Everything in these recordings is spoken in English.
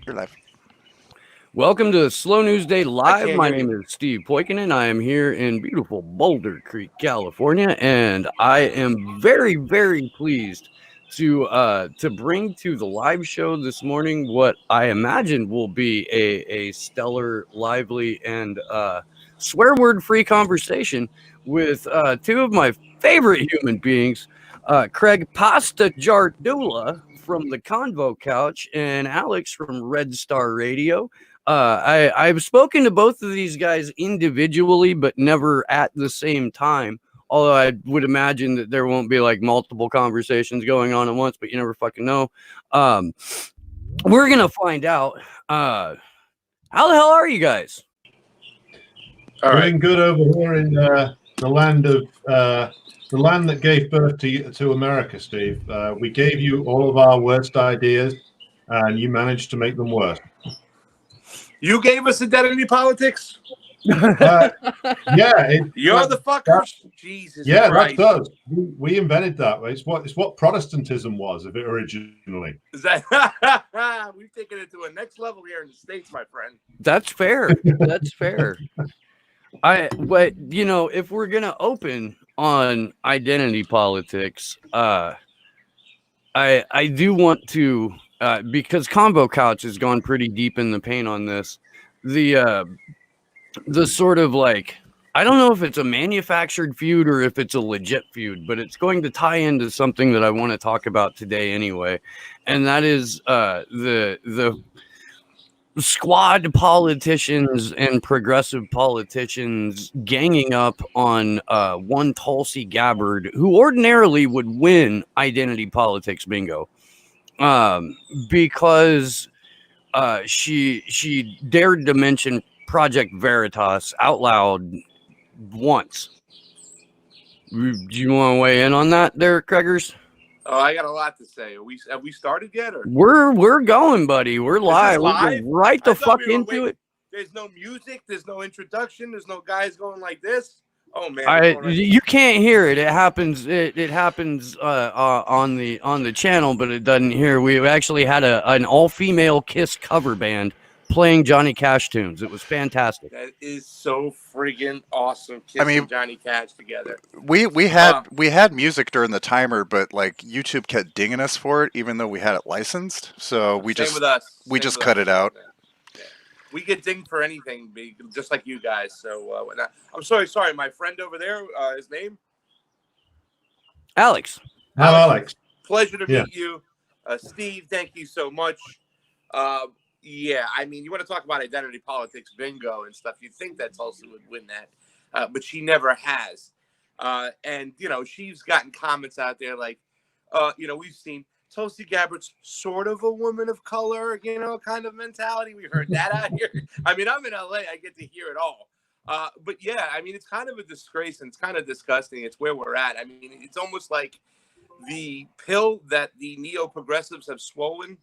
You're live. Welcome to Slow News Day Live. can't My hear name is Steve Poikinen. I am here in beautiful Boulder Creek, California, and I am very, very pleased to bring to the live show this morning what I imagine will be a stellar, lively, and swear word free conversation with two of my favorite human beings, Craig Pasta Jardula from the Convo Couch and Alex from Red Star Radio. I've spoken to both of these guys individually, but never at the same time. Although I would imagine that there won't be like multiple conversations going on at once, but you never fucking know. Um, we're gonna find out. How the hell are you guys? All right. Doing good over here in the land of the land that gave birth to America, Steve. We gave you all of our worst ideas, and you managed to make them worse. You gave us identity politics? Yeah, You're the fuckers? Jesus yeah, Christ. that's us. We invented that. It's what Protestantism was, if it originally. Is that we've taken it to a next level here in the States, my friend. That's fair. That's fair. But you know, if we're gonna open on identity politics, I do want to because Combo Couch has gone pretty deep in the paint on this. The sort of like, I don't know if it's a manufactured feud or if it's a legit feud, but it's going to tie into something that I want to talk about today anyway, and that is the squad politicians and progressive politicians ganging up on one Tulsi Gabbard, who ordinarily would win identity politics bingo, because she dared to mention Project Veritas out loud once. Do you want to weigh in on that, there, Craigers? Oh, I got a lot to say. Have we started yet? Or We're going, buddy. We're live. live? We're right the fuck into it. There's no music. There's no introduction. There's no guys going like this. Oh man, You can't hear it. It happens. It happens on the channel, but it doesn't hear. We actually had an all-female Kiss cover band playing Johnny Cash tunes. It was fantastic. That is so friggin' awesome. Kiss and Johnny Cash together. We had music during the timer, but like YouTube kept dinging us for it, even though we had it licensed. So we just cut it out. Yeah. We get dinged for anything, just like you guys. So I'm sorry. My friend over there, his name? Alex. Hello, Alex. Pleasure to meet you. Steve, thank you so much. Yeah, I mean, you want to talk about identity politics, bingo, and stuff. You'd think that Tulsi would win that, but she never has. And, you know, she's gotten comments out there like, you know, we've seen Tulsi Gabbard's sort of a woman of color, you know, kind of mentality. We heard that out here. I mean, I'm in LA. I get to hear it all. But, yeah, I mean, it's kind of a disgrace and it's kind of disgusting. It's where we're at. I mean, it's almost like the pill that the neo-progressives have swallowed,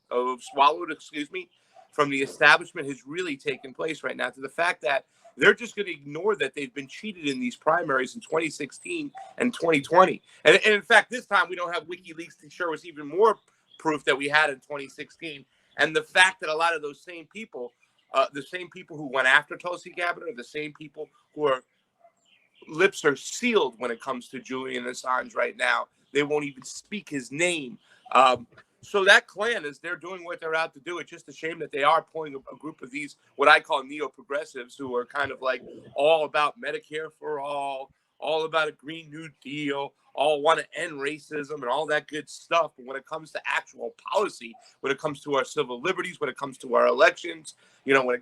from the establishment has really taken place right now, to the fact that they're just going to ignore that they've been cheated in these primaries in 2016 and 2020. And in fact, this time we don't have WikiLeaks to show us even more proof that we had in 2016. And the fact that a lot of those same people, who went after Tulsi Gabbard, are the same people who are lips are sealed when it comes to Julian Assange right now. They won't even speak his name. So that clan they're doing what they're out to do. It's just a shame that they are pulling a group of these, what I call neo-progressives, who are kind of like all about Medicare for all about a Green New Deal, all want to end racism and all that good stuff. But when it comes to actual policy, when it comes to our civil liberties, when it comes to our elections, you know, when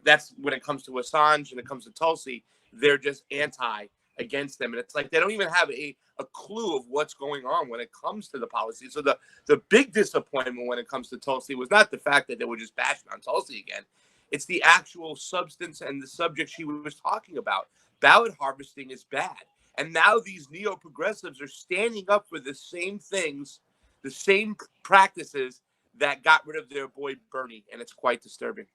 it comes to Assange and it comes to Tulsi, they're just against them. And it's like they don't even have a clue of what's going on when it comes to the policy. So the big disappointment when it comes to Tulsi was not the fact that they were just bashing on Tulsi again. It's the actual substance and the subject she was talking about. Ballot harvesting is bad. And now these neo-progressives are standing up for the same things, the same practices that got rid of their boy Bernie. And it's quite disturbing.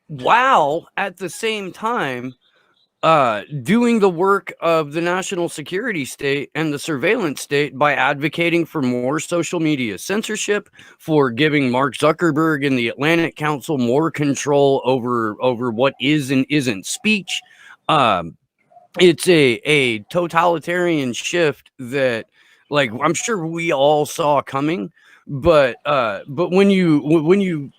Wow. At the same time, doing the work of the national security state and the surveillance state by advocating for more social media censorship, for giving Mark Zuckerberg and the Atlantic Council more control over what is and isn't speech. It's a totalitarian shift that, like, I'm sure we all saw coming, but when you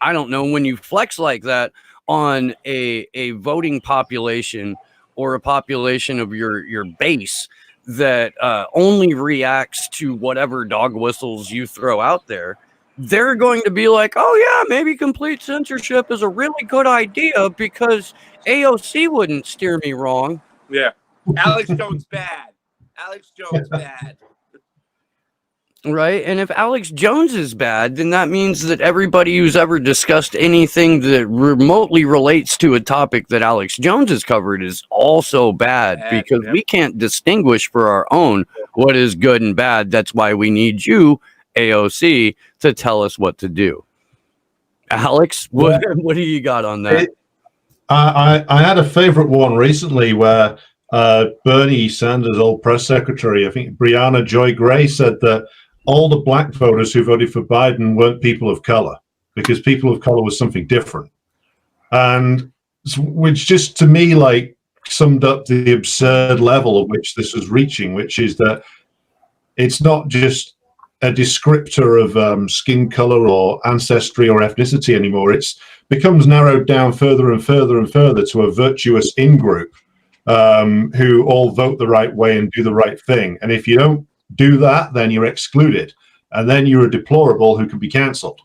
I don't know, when you flex like that on a voting population or a population of your base that only reacts to whatever dog whistles you throw out there, they're going to be like, oh yeah, maybe complete censorship is a really good idea because AOC wouldn't steer me wrong. Yeah. Alex Jones bad. Alex Jones bad. Right. And if Alex Jones is bad, then that means that everybody who's ever discussed anything that remotely relates to a topic that Alex Jones has covered is also bad, because we can't distinguish for our own what is good and bad. That's why we need you, AOC, to tell us what to do. Alex, what do you got on that? I had a favorite one recently where Bernie Sanders' old press secretary, I think Brianna Joy Gray, said that all the black voters who voted for Biden weren't people of color, because people of color was something different. And which just to me like summed up the absurd level of which this was reaching, which is that it's not just a descriptor of skin color or ancestry or ethnicity anymore. It's becomes narrowed down further and further and further to a virtuous in-group who all vote the right way and do the right thing. And if you don't do that, then you're excluded, and then you're a deplorable who can be cancelled.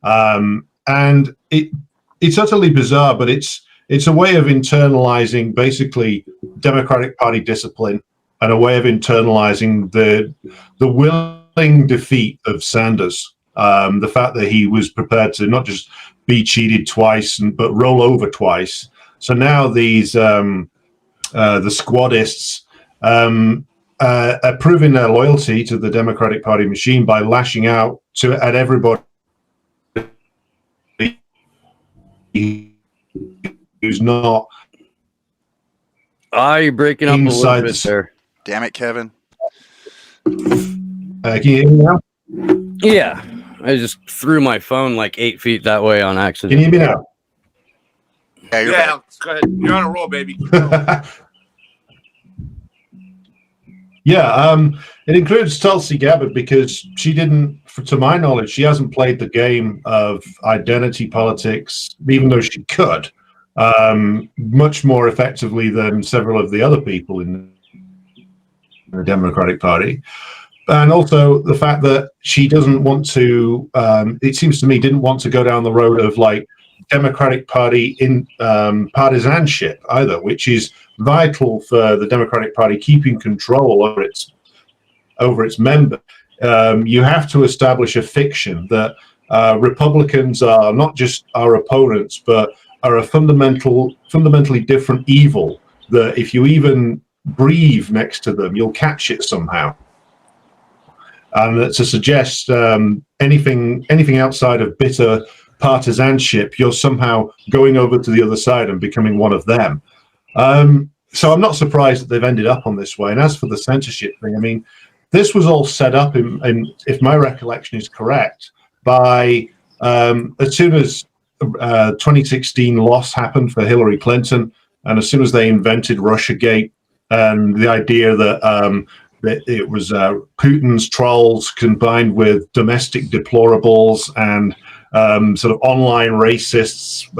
And it's utterly bizarre, but it's a way of internalizing basically Democratic Party discipline and a way of internalizing the willing defeat of Sanders. The fact that he was prepared to not just be cheated twice, but roll over twice. So now these the squadists are proving their loyalty to the Democratic Party machine by lashing out at everybody who's not. You're breaking up a little bit there. Damn it, Kevin. Can you hear me now? Yeah, I just threw my phone like 8 feet that way on accident. Can you hear me now? Yeah, go ahead. You're on a roll, baby. Yeah, it includes Tulsi Gabbard because she didn't, to my knowledge, she hasn't played the game of identity politics, even though she could, much more effectively than several of the other people in the Democratic Party. And also the fact that she doesn't want to, it seems to me, didn't want to go down the road of like Democratic Party in partisanship either, which is vital for the Democratic Party keeping control over its member. You have to establish a fiction that Republicans are not just our opponents, but are a fundamentally different evil that if you even breathe next to them, you'll catch it somehow. And to suggest anything outside of bitter partisanship, you're somehow going over to the other side and becoming one of them. So I'm not surprised that they've ended up on this way. And as for the censorship thing, I mean, this was all set up in if my recollection is correct, by as soon as 2016 loss happened for Hillary Clinton, and as soon as they invented Russiagate and the idea that it was Putin's trolls combined with domestic deplorables and sort of online racists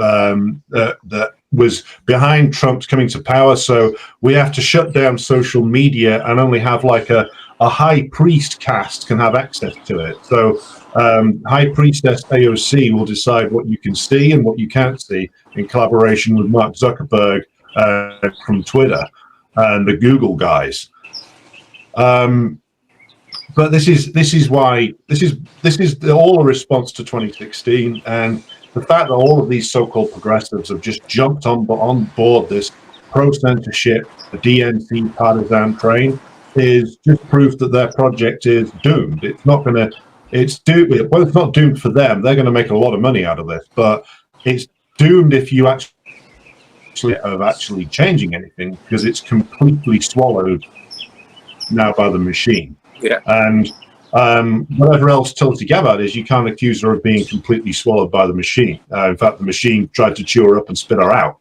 that was behind Trump's coming to power. So we have to shut down social media and only have like a high priest caste can have access to it. So High Priestess AOC will decide what you can see and what you can't see in collaboration with Mark Zuckerberg from Twitter and the Google guys. But this is all a response to 2016, and the fact that all of these so-called progressives have just jumped on board this pro-censorship, the DNC partisan train is just proof that their project is doomed. It's not going to. It's doomed. Well, it's not doomed for them. They're going to make a lot of money out of this, but it's doomed if you actually actually changing anything, because it's completely swallowed now by the machine. Yeah. And whatever else Tulsi Gabbard is, you can't accuse her of being completely swallowed by the machine. In fact, the machine tried to chew her up and spit her out.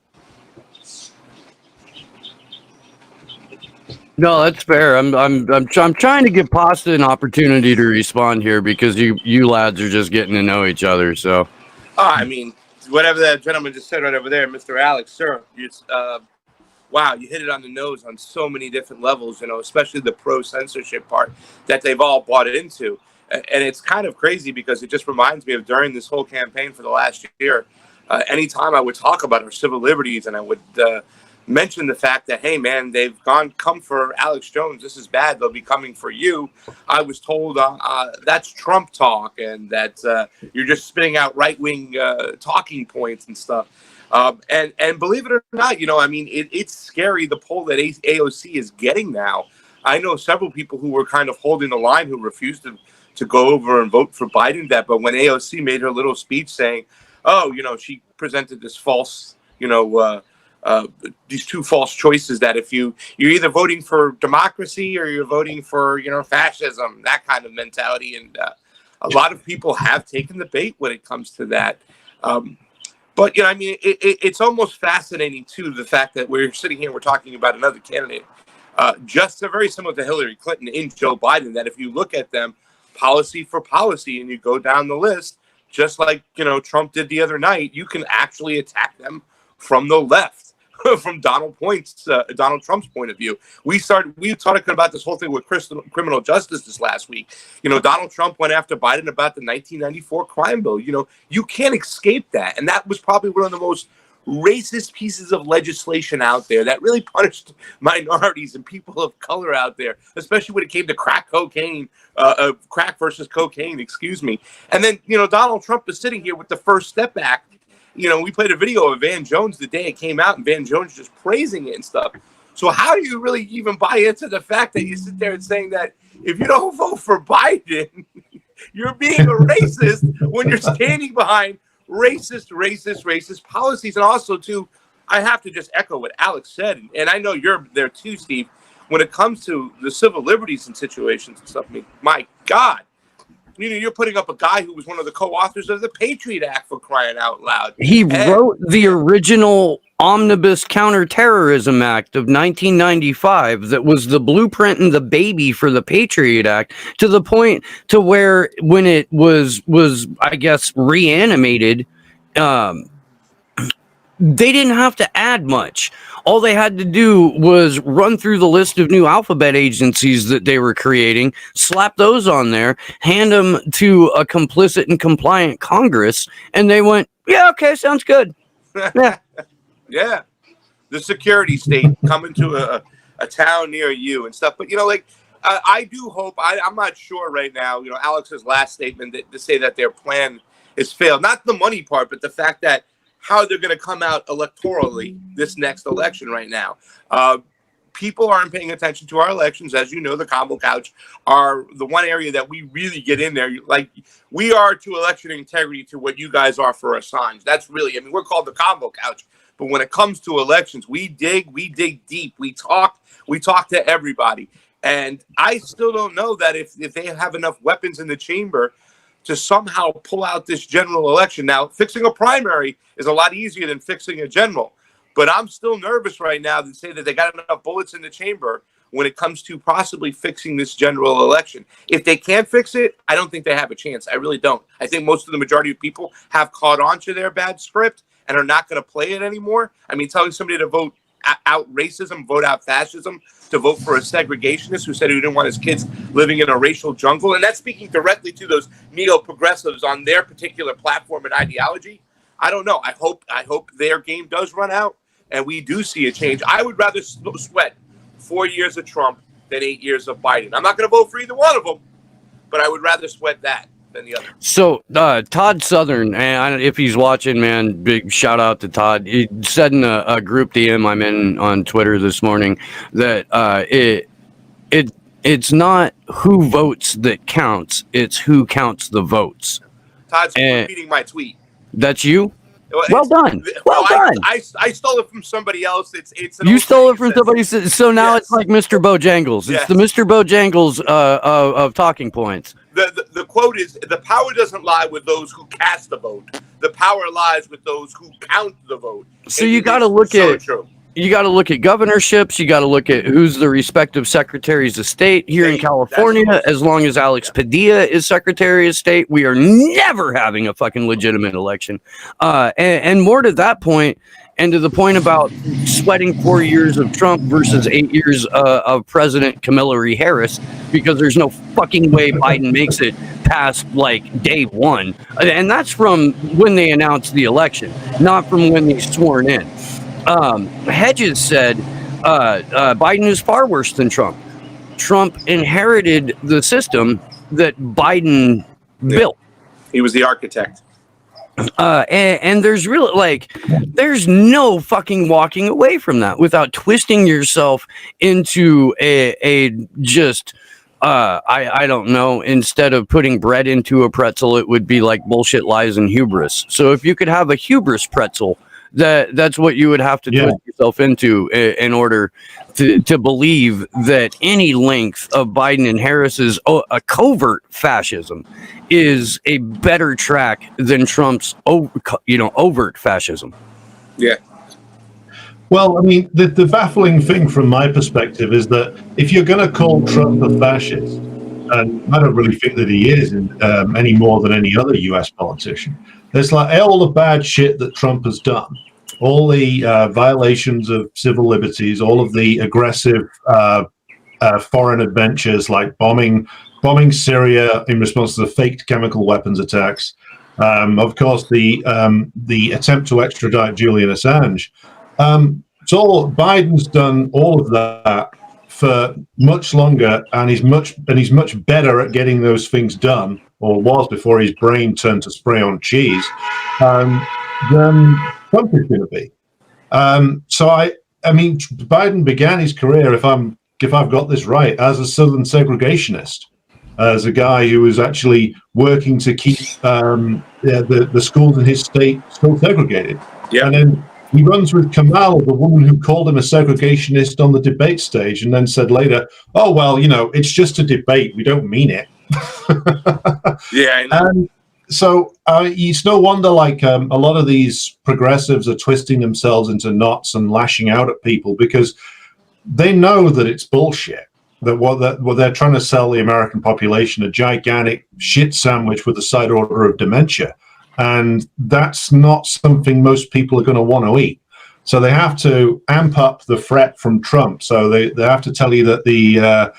No, that's fair. I'm trying to give Pasta an opportunity to respond here, because you lads are just getting to know each other. So, I mean, whatever that gentleman just said right over there, Mr. Alex, sir, wow, you hit it on the nose on so many different levels, you know, especially the pro-censorship part that they've all bought into. And it's kind of crazy, because it just reminds me of during this whole campaign for the last year, anytime I would talk about our civil liberties, and I would mention the fact that, hey, man, they've come for Alex Jones. This is bad. They'll be coming for you. I was told that's Trump talk, and that you're just spitting out right-wing talking points and stuff. And believe it or not, you know, I mean, it's scary, the poll that AOC is getting now. I know several people who were kind of holding the line, who refused to go over and vote for Biden. But when AOC made her little speech saying, oh, you know, she presented this false, you know, these two false choices, that if you're either voting for democracy or you're voting for, you know, fascism, that kind of mentality. And a lot of people have taken the bait when it comes to that. But, you know, I mean, it's almost fascinating, too, the fact that we're sitting here, we're talking about another candidate, just very similar to Hillary Clinton in Joe Biden, that if you look at them policy for policy and you go down the list, just like, you know, Trump did the other night, you can actually attack them from the left. From Donald Trump's point of view. We talked about this whole thing with criminal justice this last week. You know, Donald Trump went after Biden about the 1994 crime bill. You know, you can't escape that. And that was probably one of the most racist pieces of legislation out there that really punished minorities and people of color out there, especially when it came to crack versus cocaine, excuse me. And then, you know, Donald Trump is sitting here with the First Step Act. You know, we played a video of Van Jones the day it came out, and Van Jones just praising it and stuff. So how do you really even buy into the fact that you sit there and saying that if you don't vote for Biden, you're being a racist when you're standing behind racist policies? And also, too, I have to just echo what Alex said, and I know you're there too, Steve, when it comes to the civil liberties and situations and stuff. I mean, my God. You know, you're putting up a guy who was one of the co-authors of the Patriot Act, for crying out loud. He wrote the original Omnibus Counterterrorism Act of 1995 that was the blueprint and the baby for the Patriot Act, to the point to where when it was I guess reanimated, they didn't have to add much. All they had to do was run through the list of new alphabet agencies that they were creating, slap those on there, hand them to a complicit and compliant Congress, and they went, yeah, okay, sounds good. Yeah. Yeah. The security state coming to a town near you and stuff. But, you know, like, I do hope, I'm not sure right now, you know, Alex's last statement to say that their plan has failed. Not the money part, but the fact that how they're going to come out electorally this next election right now. People aren't paying attention to our elections. As you know, the combo couch are the one area that we really get in there. Like, we are to election integrity to what you guys are for Assange. That's really, I mean, we're called the combo couch. But when it comes to elections, we dig deep. We talk to everybody. And I still don't know that if they have enough weapons in the chamber to somehow pull out this general election. Now, fixing a primary is a lot easier than fixing a general. But I'm still nervous right now to say that they got enough bullets in the chamber when it comes to possibly fixing this general election. If they can't fix it, I don't think they have a chance. I really don't. I think most of the majority of people have caught on to their bad script and are not going to play it anymore. I mean, telling somebody to vote out racism, vote out fascism, to vote for a segregationist who said he didn't want his kids living in a racial jungle. And that's speaking directly to those neo-progressives on their particular platform and ideology. I don't know. I hope their game does run out and we do see a change. I would rather sweat 4 years of Trump than 8 years of Biden. I'm not going to vote for either one of them, but I would rather sweat that than the other. So Todd Southern, and if he's watching, man, big shout out to Todd. He said in a group DM I'm in on Twitter this morning that it's not who votes that counts, it's who counts the votes. Todd's repeating my tweet. That's you? Well done. I stole it from somebody else. It's you stole it from somebody. So now it's like Mr. Bojangles. It's the Mr. Bojangles of talking points. The quote is, the power doesn't lie with those who cast the vote. The power lies with those who count the vote. So you got to look at you got to look at governorships. You got to look at who's the respective secretaries of state here in California. As long as Alex Padilla is Secretary of State, we are never having a fucking legitimate election. And more to that point, and to the point about sweating 4 years of Trump versus 8 years of President Kamala Harris, because there's no fucking way Biden makes it past like day one. And that's from when they announced the election, not from when they sworn in. Hedges said Biden is far worse than Trump. Trump inherited the system that Biden built. He was the architect. And there's really there's no fucking walking away from that without twisting yourself into a just I don't know, instead of putting bread into a pretzel, it would be like bullshit, lies, and hubris. So if you could have a hubris pretzel, that's what you would have to twist yourself into in order to believe that any length of Biden and Harris's a covert fascism is a better track than Trump's overt fascism. Yeah. Well, I mean, the baffling thing from my perspective is that if you're going to call Trump a fascist, and I don't really think that he is any more than any other U.S. politician, there's like all the bad shit that Trump has done, all the violations of civil liberties, all of the aggressive foreign adventures like bombing Syria in response to the faked chemical weapons attacks. Of course, the attempt to extradite Julian Assange. So Biden's done all of that for much longer, and he's much better at getting those things done, or was before his brain turned to spray on cheese, than Trump is going to be. So I mean, Biden began his career, if I've got this right, as a Southern segregationist, as a guy who was actually working to keep the schools in his state still segregated. Yeah. And then he runs with Kamala, the woman who called him a segregationist on the debate stage, and then said later, "Oh well, it's just a debate. We don't mean it." Yeah, I know. And so it's no wonder a lot of these progressives are twisting themselves into knots and lashing out at people, because they know that it's bullshit. That what they're trying to sell the American population a gigantic shit sandwich with a side order of dementia. And that's not something most people are going to want to eat. So they have to amp up the threat from Trump. So they have to tell you that the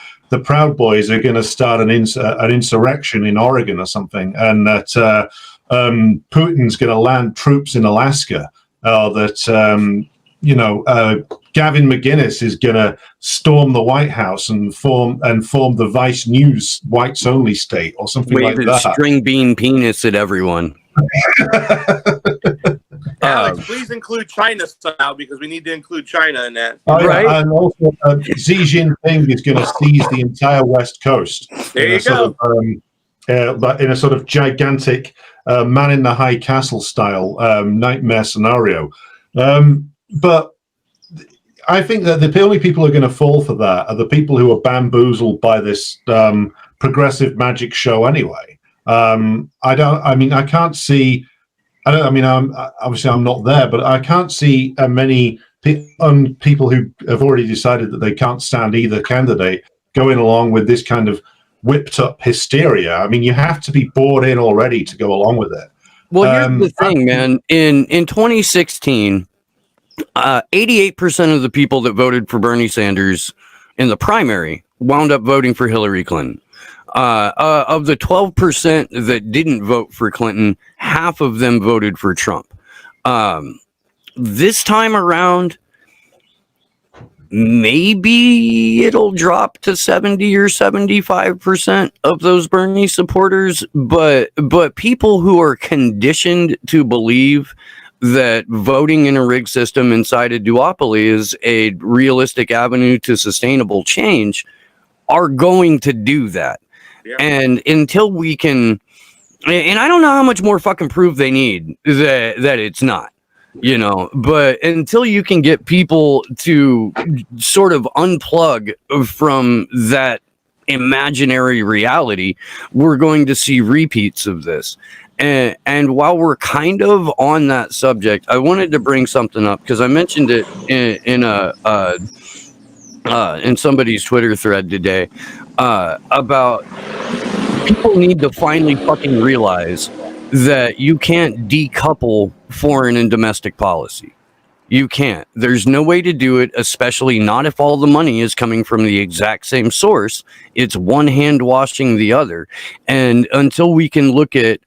Proud Boys are going to start an insurrection in Oregon or something, and that Putin's going to land troops in Alaska, or that Gavin McGinnis is going to storm the White House and form the Vice News whites only state, or something like that. String bean penis at everyone. Alex, please include China somehow, because we need to include China in that. Right. And also, Xi Jinping is going to seize the entire West Coast. There you go. But in a sort of gigantic man in the high castle style nightmare scenario. But I think that the only people who are going to fall for that are the people who are bamboozled by this progressive magic show anyway. I can't see. Obviously I'm not there, but I can't see many people who have already decided that they can't stand either candidate going along with this kind of whipped up hysteria. I mean, you have to be bought in already to go along with it. Well, here's the thing, man. In 2016, 88% of the people that voted for Bernie Sanders in the primary wound up voting for Hillary Clinton. Of the 12% that didn't vote for Clinton, half of them voted for Trump. This time around, maybe it'll drop to 70 or 75% of those Bernie supporters, but people who are conditioned to believe that voting in a rigged system inside a duopoly is a realistic avenue to sustainable change are going to do that. Yeah. And until we can And I don't know how much more fucking proof they need that it's not, you know, but until you can get people to sort of unplug from that imaginary reality, we're going to see repeats of this. And while we're kind of on that subject, I wanted to bring something up because I mentioned it in somebody's Twitter thread today about people need to finally fucking realize that you can't decouple foreign and domestic policy. You can't. There's no way to do it, especially not if all the money is coming from the exact same source. It's one hand washing the other. And until we can look at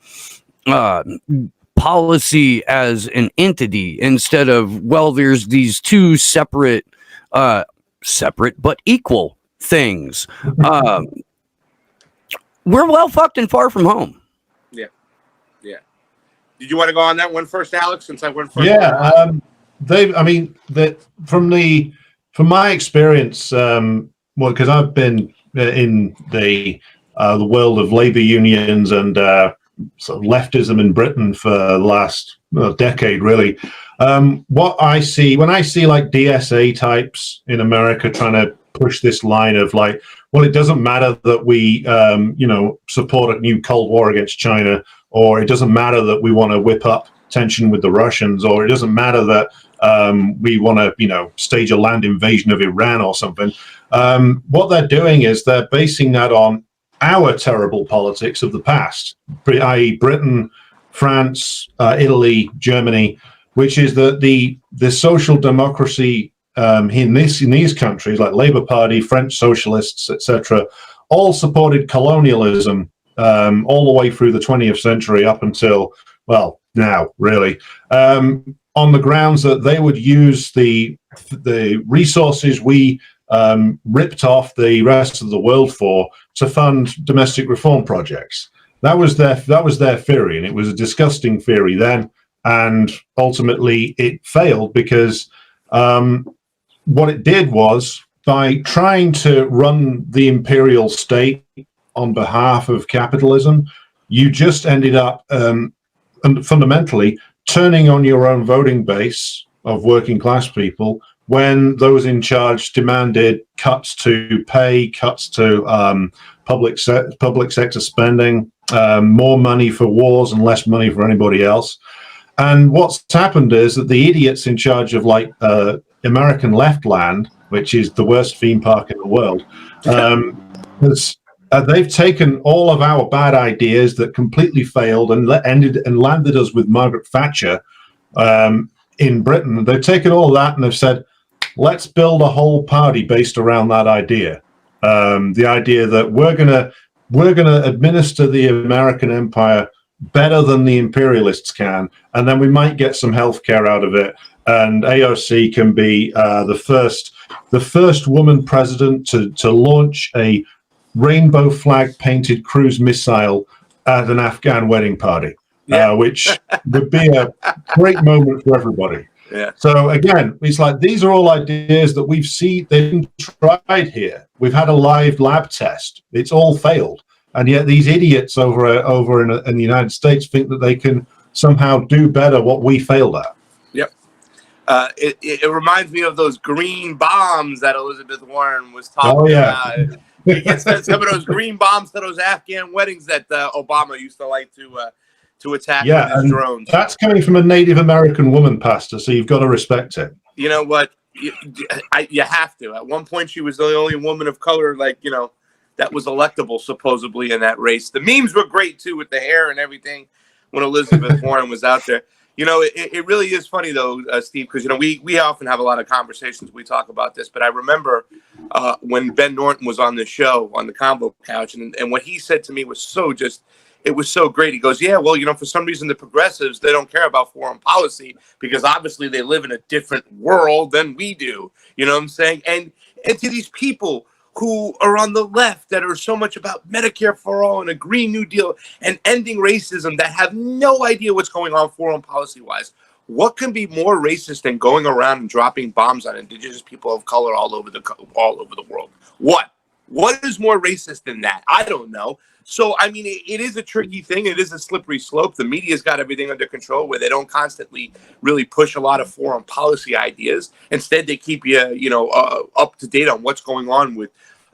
policy as an entity instead of, well, there's these two separate but equal things, we're well fucked and far from home. Yeah. Did you want to go on that one first, Alex? Since I went first. Yeah. From my experience, well, because I've been in the world of labor unions and sort of leftism in Britain for the last decade, really. What I see when I see like DSA types in America trying to push this line of like, well, it doesn't matter that we, support a new Cold War against China, or it doesn't matter that we want to whip up tension with the Russians, or it doesn't matter that we want to, stage a land invasion of Iran or something. What they're doing is they're basing that on our terrible politics of the past, i.e. Britain, France, Italy, Germany, which is that the social democracy in these countries, like Labour Party, French socialists, etc., all supported colonialism all the way through the 20th century up until, well, now, really, on the grounds that they would use the resources we ripped off the rest of the world for to fund domestic reform projects. That was their theory, and it was a disgusting theory then. And ultimately, it failed because what it did was, by trying to run the imperial state on behalf of capitalism, you just ended up fundamentally turning on your own voting base of working class people when those in charge demanded cuts to pay, cuts to public sector spending, more money for wars and less money for anybody else. And what's happened is that the idiots in charge of like American Leftland, which is the worst theme park in the world, they've taken all of our bad ideas that completely failed and landed us with Margaret Thatcher in Britain. They've taken all of that and they've said, let's build a whole party based around that idea. The idea that we're gonna administer the American empire better than the imperialists can, and then we might get some healthcare out of it. And AOC can be the first woman president to launch a rainbow flag painted cruise missile at an Afghan wedding party, which would be a great moment for everybody. Yeah. So again, it's like these are all ideas that we've seen they've been tried here. We've had a live lab test. It's all failed, and yet these idiots over in the United States think that they can somehow do better what we failed at. Yep. It reminds me of those green bombs that Elizabeth Warren was talking about. You can send some of those green bombs to those Afghan weddings that Obama used to like to attack with his drones. That's coming from a Native American woman, Pastor, so you've got to respect it. You know what? You have to. At one point, she was the only woman of color, that was electable, supposedly, in that race. The memes were great, too, with the hair and everything when Elizabeth Warren was out there. It really is funny, though, Steve, because, we often have a lot of conversations. We talk about this. But I remember when Ben Norton was on the show, on the Combo Couch, and what he said to me was it was so great. He goes, yeah, well, for some reason, the progressives, they don't care about foreign policy because obviously they live in a different world than we do. You know what I'm saying? And to these people who are on the left that are so much about Medicare for all and a Green New Deal and ending racism that have no idea what's going on foreign policy wise. What can be more racist than going around and dropping bombs on indigenous people of color all over the world? What? What is more racist than that? I don't know. So, I mean, it is a tricky thing. It is a slippery slope. The media's got everything under control where they don't constantly really push a lot of foreign policy ideas. Instead, they keep you, up to date on what's going on with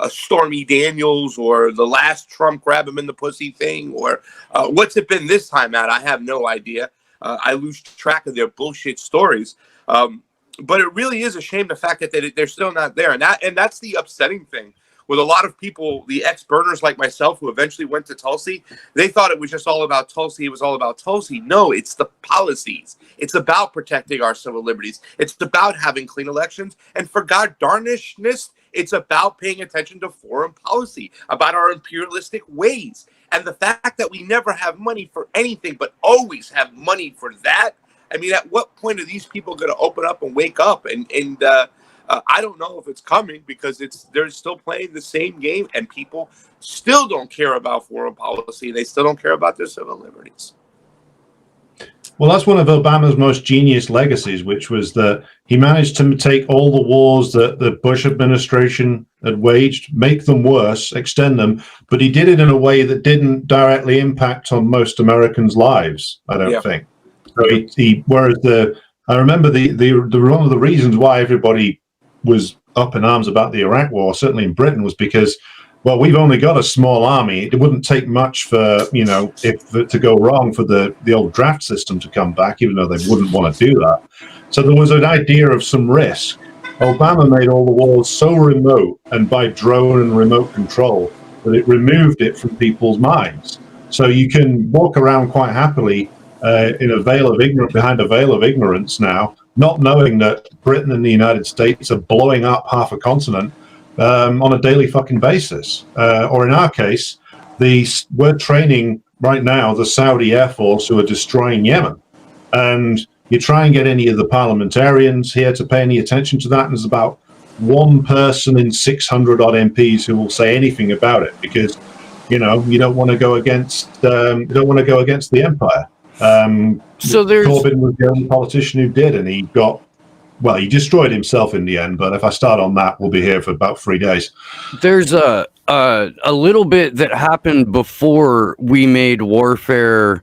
Stormy Daniels or the last Trump grab him in the pussy thing, or what's it been this time, Matt? I have no idea. I lose track of their bullshit stories. But it really is a shame, the fact that they're still not there. And that's the upsetting thing. With a lot of people, the ex-burners like myself who eventually went to Tulsi, they thought it was just all about Tulsi. It was all about Tulsi. No, it's the policies. It's about protecting our civil liberties. It's about having clean elections. And for God darnishness, it's about paying attention to foreign policy, about our imperialistic ways. And the fact that we never have money for anything, but always have money for that. I mean, at what point are these people going to open up and wake up? And I don't know if it's coming, because they're still playing the same game, and people still don't care about foreign policy. They still don't care about their civil liberties. Well, that's one of Obama's most genius legacies, which was that he managed to take all the wars that the Bush administration had waged, make them worse, extend them, but he did it in a way that didn't directly impact on most Americans' lives, I don't think. So I remember one of the reasons why everybody was up in arms about the Iraq war, certainly in Britain, was because, well, we've only got a small army. It wouldn't take much for, to go wrong for the old draft system to come back, even though they wouldn't want to do that. So there was an idea of some risk. Obama made all the wars so remote and by drone and remote control that it removed it from people's minds. So you can walk around quite happily behind a veil of ignorance now, not knowing that Britain and the United States are blowing up half a continent on a daily fucking basis. Or in our case, we're training right now the Saudi Air Force who are destroying Yemen. And you try and get any of the parliamentarians here to pay any attention to that, and there's about one person in 600 odd MPs who will say anything about it, because, you don't want to go against the empire. So Corbyn was the only politician who did, and he destroyed himself in the end. But if I start on that, we'll be here for about 3 days. There's a little bit that happened before we made warfare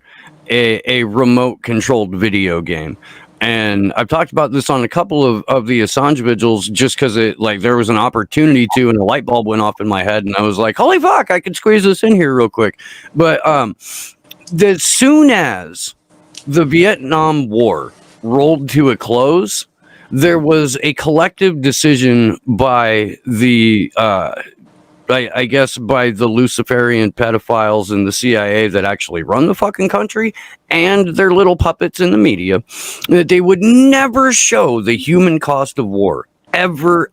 a remote controlled video game. And I've talked about this on a couple of the Assange vigils, just because there was an opportunity to, and a light bulb went off in my head, and I was like, holy fuck, I could squeeze this in here real quick. But as soon as the Vietnam War rolled to a close, there was a collective decision by the, I guess, by the Luciferian pedophiles in the CIA that actually run the fucking country, and their little puppets in the media, that they would never show the human cost of war ever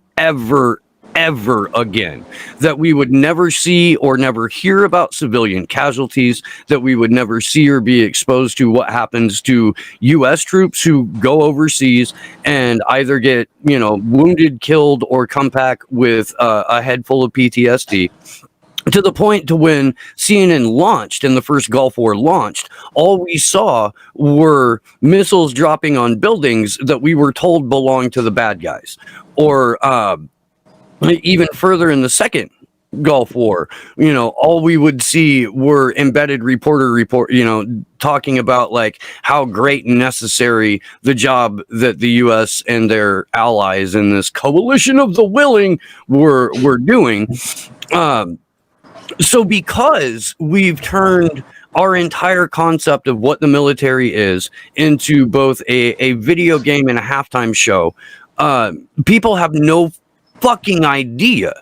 again, that we would never see or never hear about civilian casualties, that we would never see or be exposed to what happens to U.S. troops who go overseas and either get, wounded, killed, or come back with a head full of PTSD. To the point to when CNN launched and the first Gulf War launched, all we saw were missiles dropping on buildings that we were told belonged to the bad guys. Or even further in the second Gulf War, all we would see were embedded report, talking about how great and necessary the job that the U.S. and their allies in this coalition of the willing were doing. So because we've turned our entire concept of what the military is into both a video game and a halftime show, people have no fucking idea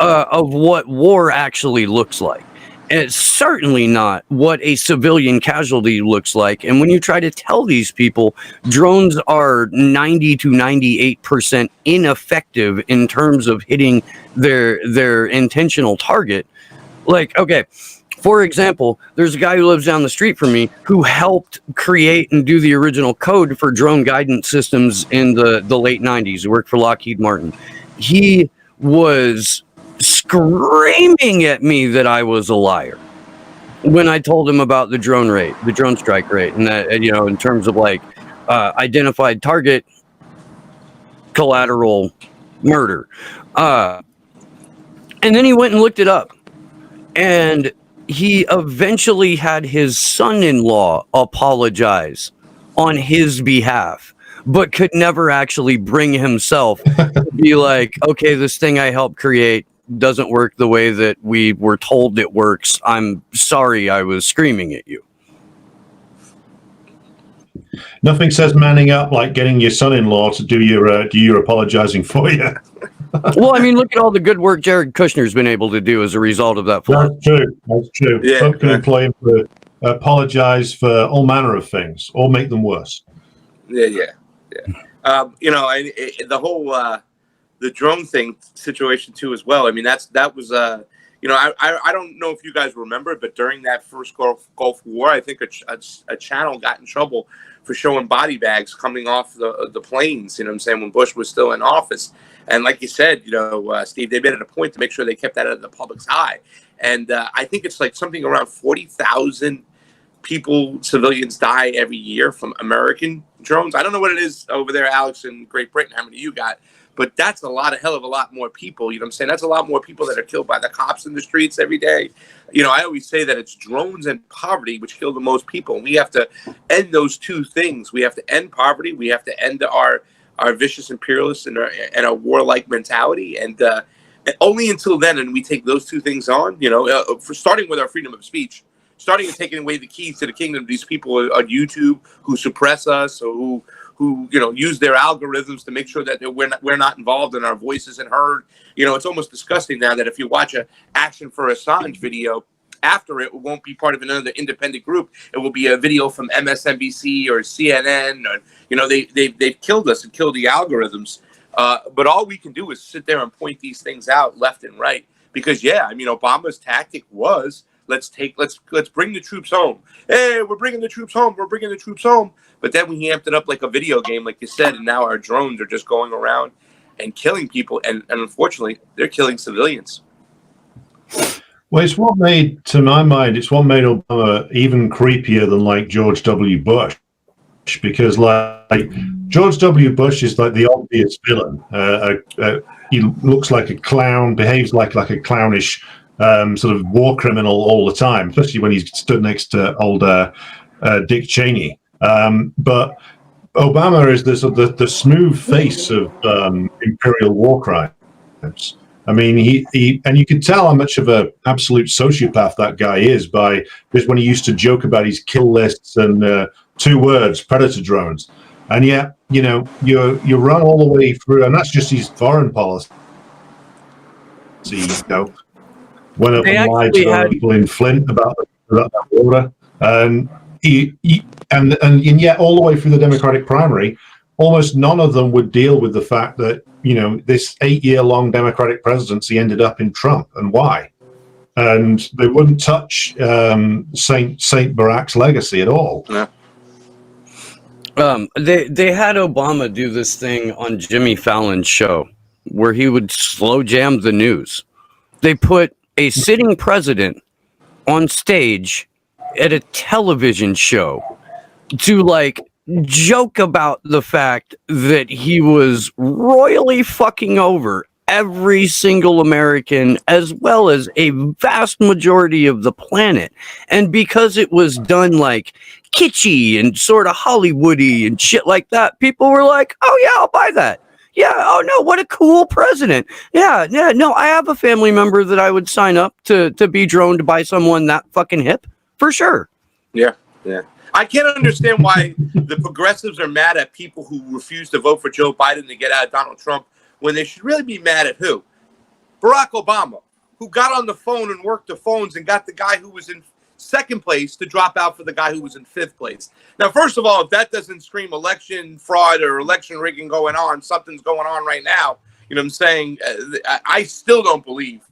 of what war actually looks like. And it's certainly not what a civilian casualty looks like. And when you try to tell these people drones are 90 to 98% ineffective in terms of hitting their intentional target, okay, for example, there's a guy who lives down the street from me who helped create and do the original code for drone guidance systems in the late 90s. He worked for Lockheed Martin. He was screaming at me that I was a liar when I told him about the drone strike rate, and that, in terms of identified target, collateral murder. And then he went and looked it up. And he eventually had his son-in-law apologize on his behalf, but could never actually bring himself to be like, okay, this thing I helped create doesn't work the way that we were told it works. I'm sorry I was screaming at you. Nothing says manning up like getting your son-in-law to do your apologizing for you. Well, I mean, look at all the good work Jared Kushner's been able to do as a result of that. That's true. That's true. Yeah, Trump can employ him to apologize for all manner of things or make them worse. Yeah. You know, the whole the drone thing situation too as well. I mean, that was you know, I don't know if you guys remember, but during that first Gulf War, I think a channel got in trouble for showing body bags coming off the planes. You know what I'm saying, when Bush was still in office. And like you said, you know, Steve, they made it a point to make sure they kept that out of the public's eye. And I think it's like something around 40,000 people, civilians die every year from American drones. I don't know what it is over there, Alex, in Great Britain, how many you got, but that's a hell of a lot more people. You know what I'm saying? That's a lot more people that are killed by the cops in the streets every day. You know, I always say that it's drones and poverty which kill the most people. And we have to end those two things. We have to end poverty. We have to end our vicious imperialists and our warlike mentality. And only until then, and we take those two things on, you know, for starting with our freedom of speech, starting and taking away the keys to the kingdom, these people on YouTube who suppress us or who you know, use their algorithms to make sure that we're not involved and our voice isn't heard. You know, it's almost disgusting now that if you watch a Action for Assange video, after it won't be part of another independent group. It will be a video from MSNBC or CNN. Or, you know, they've killed us and killed the algorithms. But all we can do is sit there and point these things out left and right. Because yeah, I mean, Obama's tactic was let's bring the troops home. Hey, we're bringing the troops home. We're bringing the troops home. But then we amped it up like a video game, like you said, and now our drones are just going around and killing people. And unfortunately, they're killing civilians. Well, it's what made, to my mind, it's what made Obama even creepier than like George W. Bush, because like George W. Bush is like the obvious villain. He looks like a clown, behaves like a clownish sort of war criminal all the time, especially when he's stood next to old Dick Cheney. But Obama is the smooth face of imperial war crimes. I mean, he and you can tell how much of an absolute sociopath that guy is by just when he used to joke about his kill lists and 2 words, predator drones. And yet, you know, you run all the way through, and that's just his foreign policy. You know, went up and lied to people in Flint about that water, and and yet all the way through the Democratic primary, almost none of them would deal with the fact that, you know, this 8-year-long Democratic presidency ended up in Trump and why. And they wouldn't touch Saint Barack's legacy at all. Yeah. They had Obama do this thing on Jimmy Fallon's show where he would slow jam the news. They put a sitting president on stage at a television show to like joke about the fact that he was royally fucking over every single American as well as a vast majority of the planet. And because it was done like kitschy and sort of Hollywoody and shit like that, people were like, oh yeah, I'll buy that. Yeah, oh no, what a cool president. Yeah, no, I have a family member that I would sign up to be droned by someone that fucking hip, for sure. Yeah. I can't understand why the progressives are mad at people who refuse to vote for Joe Biden to get out of Donald Trump when they should really be mad at who? Barack Obama, who got on the phone and worked the phones and got the guy who was in second place to drop out for the guy who was in fifth place. Now, first of all, if that doesn't scream election fraud or election rigging going on, something's going on right now. You know what I'm saying? I still don't believe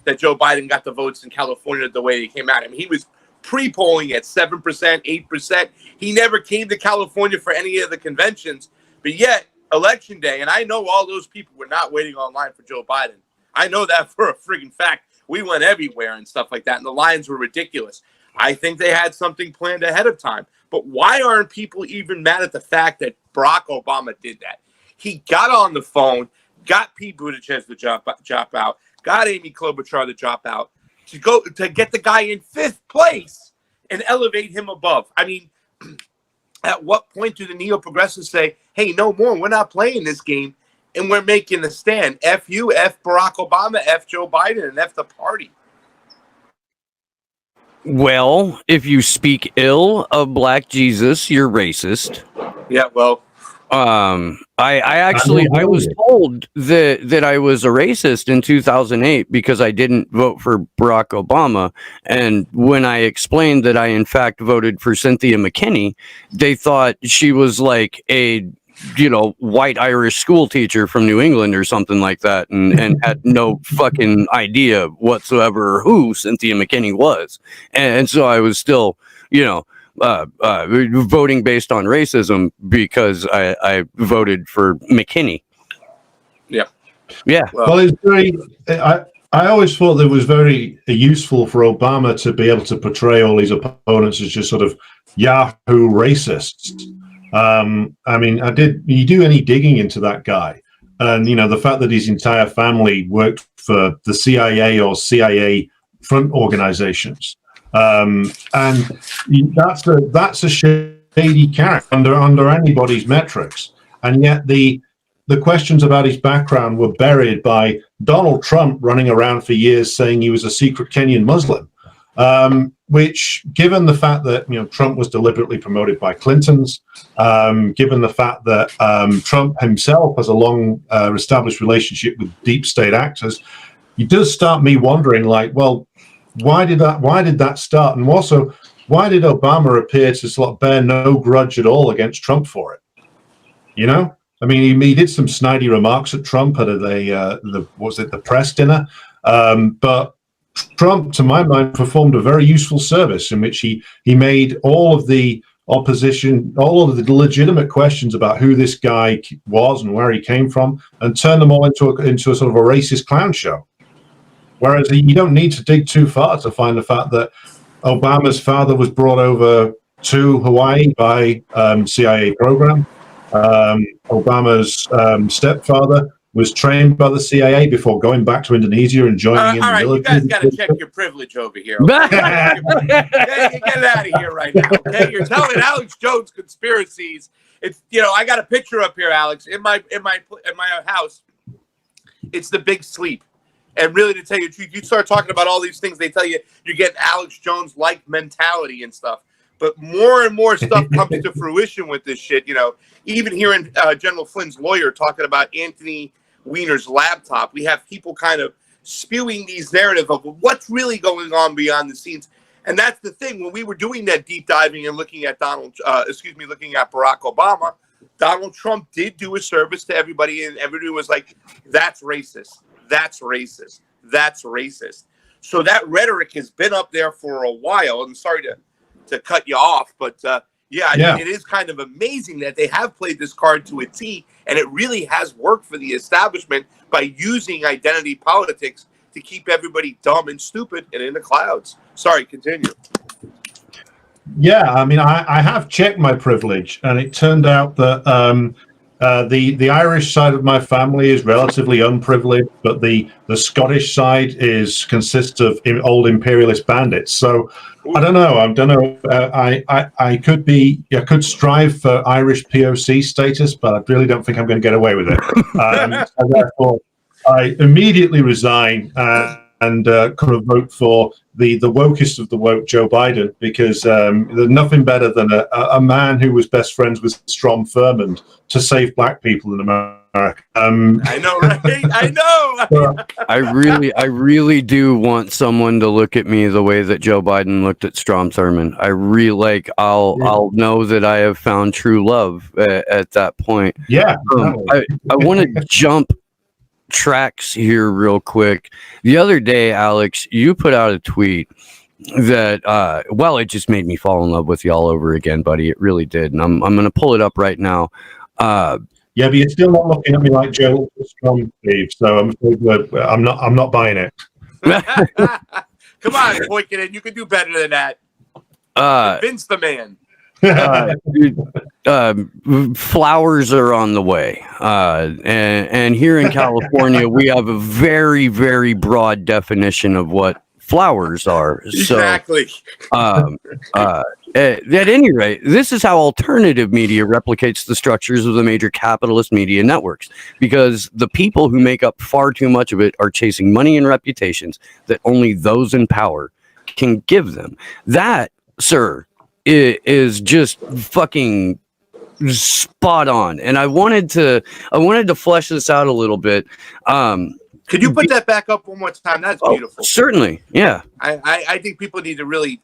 that Joe Biden got the votes in California the way he came out. I mean, he was pre-polling at 7%, 8%. He never came to California for any of the conventions, but yet election day, and I know all those people were not waiting online for Joe Biden. I know that for a friggin' fact. We went everywhere and stuff like that, and the lines were ridiculous. I think they had something planned ahead of time. But why aren't people even mad at the fact that Barack Obama did that? He got on the phone, got Pete Buttigieg to jump out, got Amy Klobuchar to drop out, to get the guy in 5th place and elevate him above. I mean, at what point do the neo-progressives say, hey, no more, we're not playing this game, and we're making a stand? F you, F Barack Obama, F Joe Biden, and F the party. Well, if you speak ill of Black Jesus, you're racist. Yeah, well, I was told that I was a racist in 2008 because I didn't vote for Barack Obama, and when I explained that I in fact voted for Cynthia McKinney, they thought she was like a white Irish school teacher from New England or something like that, and had no fucking idea whatsoever who Cynthia McKinney was, and so I was still voting based on racism because I voted for McKinney. Yeah. Well, it's very. I always thought that it was very useful for Obama to be able to portray all his opponents as just sort of Yahoo racists. I mean, you do any digging into that guy, and the fact that his entire family worked for the CIA or CIA front organizations. And that's a shady character under anybody's metrics, and yet the questions about his background were buried by Donald Trump running around for years saying he was a secret Kenyan Muslim, which, given the fact that Trump was deliberately promoted by Clintons, given the fact that Trump himself has a long established relationship with deep state actors, it does start me wondering, like, well, why did that start? And also, why did Obama appear to sort of bear no grudge at all against Trump for it? I mean, he did some snidey remarks at Trump at the press dinner, but Trump, to my mind, performed a very useful service in which he made all of the opposition, all of the legitimate questions about who this guy was and where he came from, and turned them all into a sort of a racist clown show. Whereas you don't need to dig too far to find the fact that Obama's father was brought over to Hawaii by CIA program. Obama's stepfather was trained by the CIA before going back to Indonesia and joining in the military. All right, you guys got to check your privilege over here. Okay? Get out of here right now. Okay, you're telling Alex Jones conspiracies. It's I got a picture up here, Alex, in my house. It's the big sleep. And really, to tell you the truth, you start talking about all these things, they tell you you're getting Alex Jones-like mentality and stuff. But more and more stuff comes to fruition with this shit. Even hearing General Flynn's lawyer talking about Anthony Weiner's laptop, we have people kind of spewing these narratives of what's really going on behind the scenes. And that's the thing. When we were doing that deep diving and looking at looking at Barack Obama, Donald Trump did do a service to everybody, and everybody was like, "That's racist. That's racist. That's racist." So that rhetoric has been up there for a while. I'm sorry to cut you off, but it is kind of amazing that they have played this card to a T, and it really has worked for the establishment by using identity politics to keep everybody dumb and stupid and in the clouds. Sorry, continue. Yeah, I mean, I have checked my privilege, and it turned out that the Irish side of my family is relatively unprivileged, but the Scottish side consists of old imperialist bandits. So I don't know. I could strive for Irish POC status, but I really don't think I'm going to get away with it. So therefore, I immediately resign and could have voted for the wokest of the woke, Joe Biden, because there's nothing better than a man who was best friends with Strom Thurmond to save black people in America. I know, right? I know. I really do want someone to look at me the way that Joe Biden looked at Strom Thurmond. I really I'll know that I have found true love at that point. Yeah. I want to jump tracks here real quick. The other day, Alex, you put out a tweet that it just made me fall in love with you all over again, buddy. It really did. And I'm going to pull it up right now. Yeah, but you're still not looking at me like Joe Strong, Steve. So I'm not buying it. Come on, Boykin, you can do better than that. Convince the man. Dude, flowers are on the way, and here in California, we have a very, very broad definition of what flowers are. Exactly. So, at any rate, this is how alternative media replicates the structures of the major capitalist media networks, because the people who make up far too much of it are chasing money and reputations that only those in power can give them. That, sir, is just fucking spot on. And I wanted to flesh this out a little bit. Could you put that back up one more time? That's beautiful. Certainly, yeah. I think people need to really,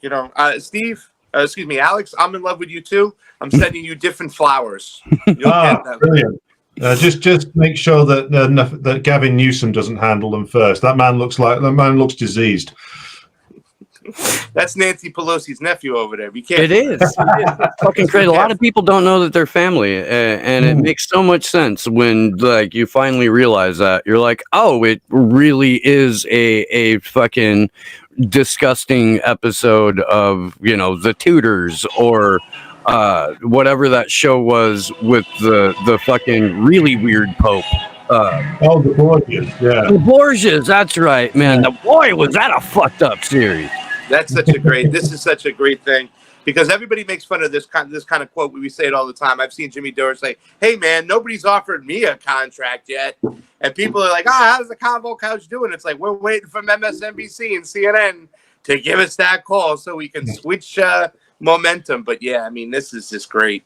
Steve, excuse me, Alex, I'm in love with you too. I'm sending you different flowers. You'll get them. Brilliant. Just make sure that Gavin Newsom doesn't handle them first. That man looks diseased. That's Nancy Pelosi's nephew over there. You can't. It is. It's fucking crazy. A lot of people don't know that they're family, and it makes so much sense when like you finally realize that. You're like, oh, it really is a fucking disgusting episode of The Tudors or whatever that show was with the fucking really weird Pope. The Borgias, yeah. The Borgias, that's right, man. Boy, was that a fucked up series. This is such a great thing, because everybody makes fun of this kind of quote. We say it all the time. I've seen Jimmy Dore say, "Hey man, nobody's offered me a contract yet," and people are like, how's the Convo Couch doing? It's like, we're waiting for MSNBC and CNN to give us that call so we can switch momentum. But yeah, I mean, this is just great.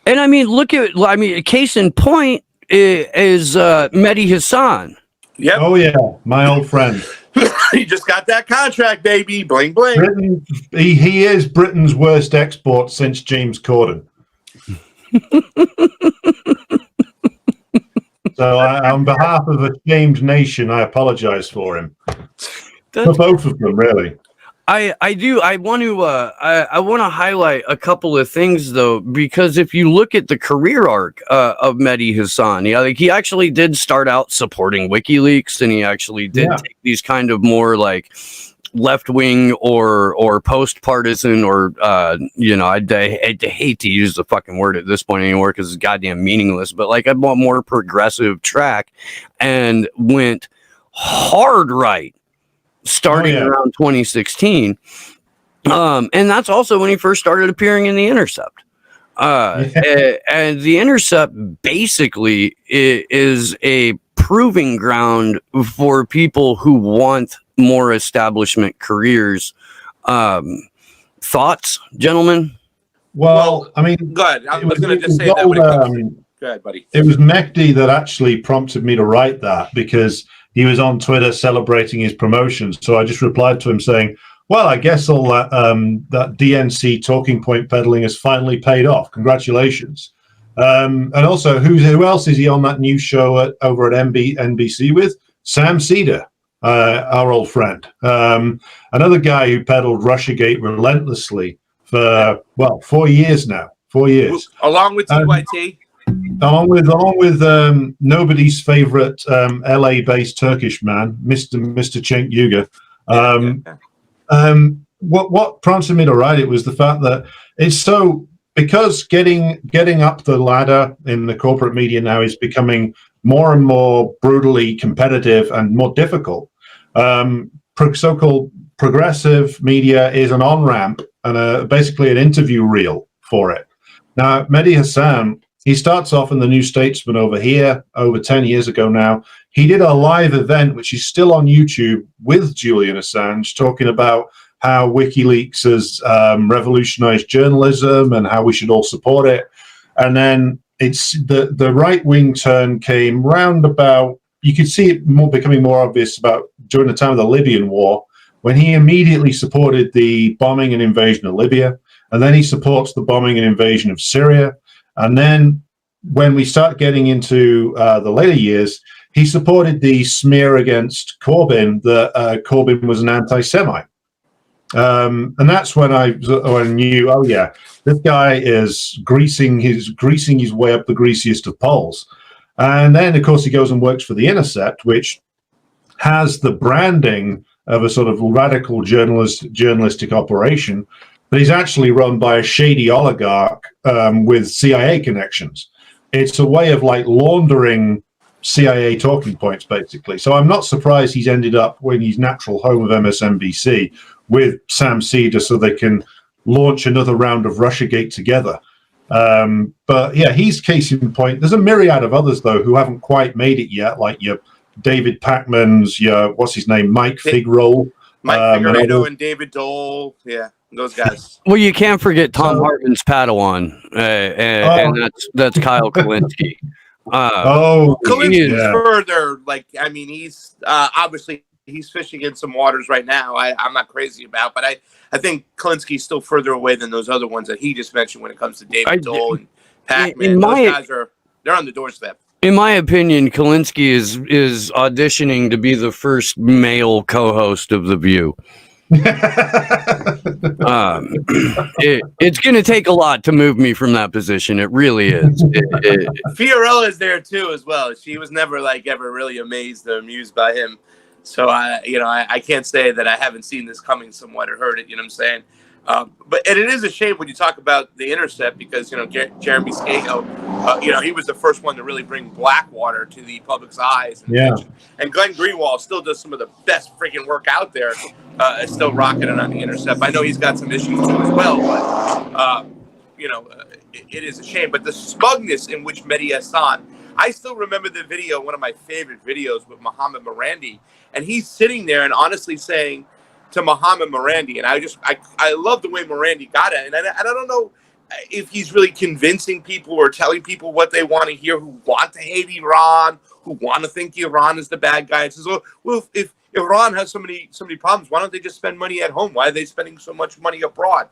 And I mean, case in point is Mehdi Hassan. Yep. Oh yeah, my old friend. He just got that contract, baby. Bling bling. He is Britain's worst export since James Corden. So on behalf of a shamed nation, I apologize for him. For both of them, really. I want to highlight a couple of things though, because if you look at the career arc of Mehdi Hassan, he actually did start out supporting WikiLeaks, and he actually did take these kind of more like left wing or post partisan or I hate to use the fucking word at this point anymore because it's goddamn meaningless, but like a more progressive track, and went hard right. Starting around 2016. And that's also when he first started appearing in The Intercept. And The Intercept basically is a proving ground for people who want more establishment careers. Thoughts, gentlemen? Well, I mean, go ahead. I was going to just say that when it comes go ahead, buddy. It was Mehdi that actually prompted me to write that, because he was on Twitter celebrating his promotion. So I just replied to him saying, well, I guess all that DNC talking point peddling has finally paid off. Congratulations. And also, who else is he on that new show over at NBC with? Sam Cedar, our old friend. Another guy who peddled Russiagate relentlessly for, 4 years now. 4 years. Along with TYT. Along with nobody's favorite LA-based Turkish man, Mr. Cenk Uygur. What prompted me to write it was the fact that it's so, because getting up the ladder in the corporate media now is becoming more and more brutally competitive and more difficult. So-called progressive media is an on-ramp and basically an interview reel for it. Now, Mehdi Hassan, he starts off in the New Statesman over here over 10 years ago now. He did a live event, which is still on YouTube, with Julian Assange, talking about how WikiLeaks has revolutionized journalism and how we should all support it. And then it's the right-wing turn came round about, you could see it becoming more obvious about during the time of the Libyan war, when he immediately supported the bombing and invasion of Libya. And then he supports the bombing and invasion of Syria. And then when we start getting into the later years, he supported the smear against Corbyn that Corbyn was an anti-Semite. And that's when I knew, oh yeah, this guy is greasing his way up the greasiest of poles. And then, of course, he goes and works for The Intercept, which has the branding of a sort of radical journalistic operation. but he's actually run by a shady oligarch with CIA connections. It's a way of like laundering CIA talking points, basically. So I'm not surprised he's ended up in his natural home of MSNBC with Sam Cedar so they can launch another round of Russiagate together. But yeah, he's case in point. There's a myriad of others, though, who haven't quite made it yet, like your David Pacman's, your, what's his name, Mike Figueroa. Mike Figueroa and David Dole. Yeah, those guys. Well, you can't forget Tom Hartman's Padawan, and that's Kyle Kalinske. Kalinski's further, like, I mean, he's obviously he's fishing in some waters right now. I'm not crazy about, but I think Kalinski's still further away than those other ones that he just mentioned when it comes to David Dole and Pacman. Those guys they're on the doorstep. In my opinion, Kalinske is auditioning to be the first male co-host of The View. It's going to take a lot to move me from that position. It really is. Fiorella is there too as well. She was never like ever really amazed or amused by him. So I can't say that I haven't seen this coming somewhat or heard it. You know what I'm saying? But it is a shame when you talk about The Intercept because Jeremy Skago, he was the first one to really bring Blackwater to the public's eyes. And Glenn Greenwald still does some of the best freaking work out there. Is still rocking it on The Intercept. I know he's got some issues too as well, but it is a shame. But the smugness in which Mehdi Hassan, I still remember the video, one of my favorite videos with Muhammad Marandi, and he's sitting there and honestly saying to Muhammad Marandi, and I love the way Marandi got it, and I don't know if he's really convincing people or telling people what they want to hear, who want to hate Iran, who want to think Iran is the bad guy. It says, well, if Iran has so many problems, why don't they just spend money at home? Why are they spending so much money abroad?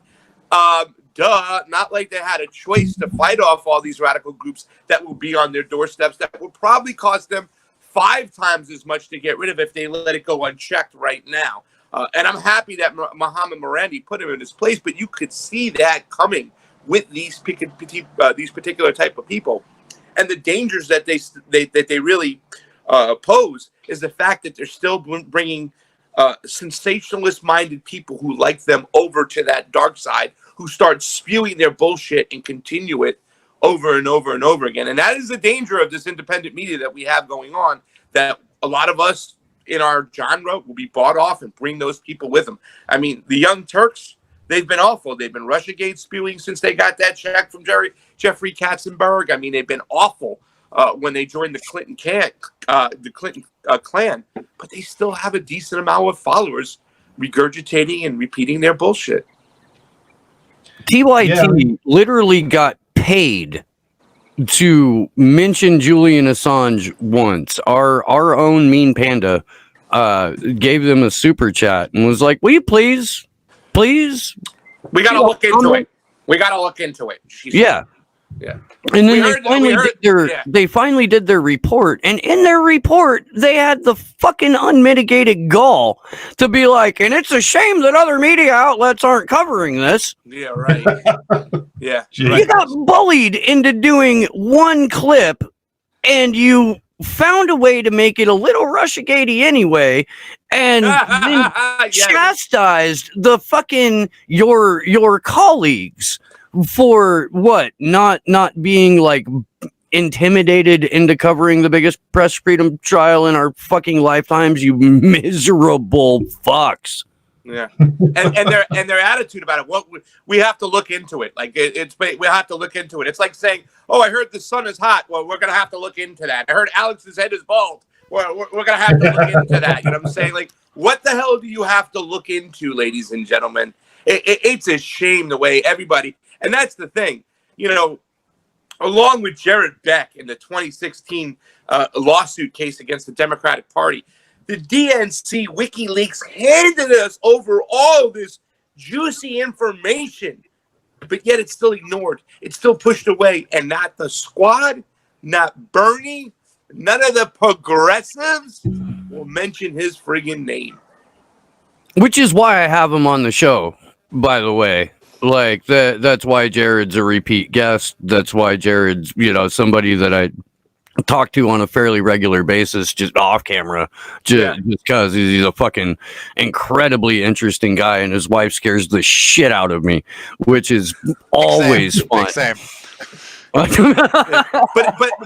Not like they had a choice to fight off all these radical groups that will be on their doorsteps that will probably cost them 5 times as much to get rid of if they let it go unchecked right now. And I'm happy that Muhammad Marandi put him in his place, but you could see that coming with these particular type of people, and the dangers that they really pose is the fact that they're still bringing sensationalist-minded people who like them over to that dark side, who start spewing their bullshit and continue it over and over and over again. And that is the danger of this independent media that we have going on, that a lot of us in our genre will be bought off and bring those people with them. I mean, the Young Turks, they've been awful. They've been Russiagate spewing since they got that check from Jeffrey Katzenberg. I mean, they've been awful when they joined the Clinton clan, but they still have a decent amount of followers regurgitating and repeating their bullshit. TYT literally got paid to mention Julian Assange once. Our own Mean Panda gave them a super chat and was like, will you please we gotta look into it. We gotta look into it. Yeah. And then they finally did their report, and in their report they had the fucking unmitigated gall to be like, and it's a shame that other media outlets aren't covering this. Yeah, right. Yeah. You got bullied into doing one clip, and you found a way to make it a little Russiagate-y anyway, and then chastised the fucking your colleagues for what? Not being like intimidated into covering the biggest press freedom trial in our fucking lifetimes, you miserable fucks. Yeah, and their attitude about it. What we have to look into it. Like we have to look into it. It's like saying, "Oh, I heard the sun is hot. Well, we're gonna have to look into that. I heard Alex's head is bald. Well, we're gonna have to look into that." You know what I'm saying? Like, what the hell do you have to look into, ladies and gentlemen? It's a shame the way everybody. And that's the thing, along with Jared Beck in the 2016 lawsuit case against the Democratic Party, the DNC WikiLeaks handed us over all this juicy information, but yet it's still ignored. It's still pushed away, and not the Squad, not Bernie, none of the progressives will mention his friggin' name. Which is why I have him on the show, by the way. Like that's why Jared's a repeat guest. That's why Jared's, somebody that talk to on a fairly regular basis, just off camera, just because he's a fucking incredibly interesting guy, and his wife scares the shit out of me, which is always fun. Same. But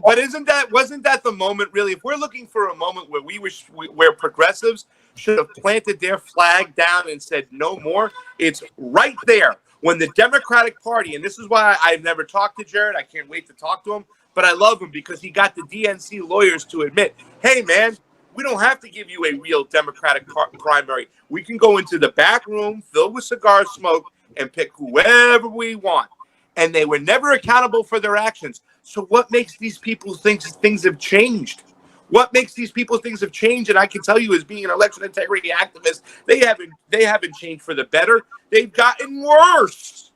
wasn't that the moment really? If we're looking for a moment where where progressives should have planted their flag down and said no more, it's right there when the Democratic Party, and this is why I've never talked to Jared. I can't wait to talk to him. But I love him because he got the DNC lawyers to admit, hey, man, we don't have to give you a real Democratic primary. We can go into the back room filled with cigar smoke and pick whoever we want. And they were never accountable for their actions. So what makes these people think things have changed? What makes these people think things have changed? And I can tell you, as being an election integrity activist, they haven't changed for the better. They've gotten worse.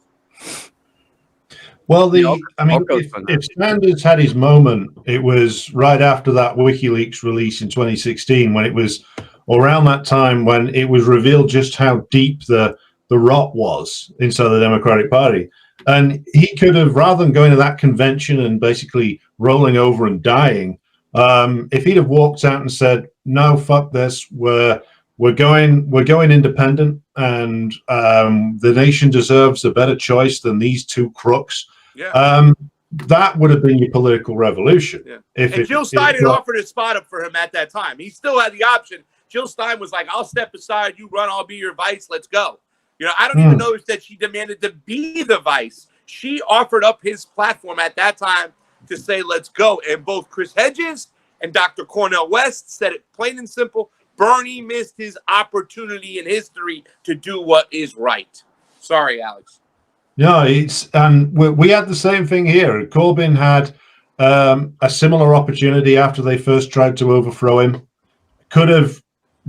Well, if Sanders had his moment, it was right after that WikiLeaks release in 2016, when it was around that time when it was revealed just how deep the rot was inside the Democratic Party. And he could have, rather than going to that convention and basically rolling over and dying, if he'd have walked out and said, "No, fuck this, we're going independent, and the nation deserves a better choice than these two crooks." Yeah. That would have been your political revolution. Yeah. And Jill Stein had offered his spot up for him at that time. He still had the option. Jill Stein was like, "I'll step aside, you run, I'll be your vice, let's go." I don't even know that she demanded to be the vice. She offered up his platform at that time to say, let's go. And both Chris Hedges and Dr. Cornel West said it plain and simple. Bernie missed his opportunity in history to do what is right. Sorry, Alex. No, we had the same thing here. Corbyn had a similar opportunity after they first tried to overthrow him. Could have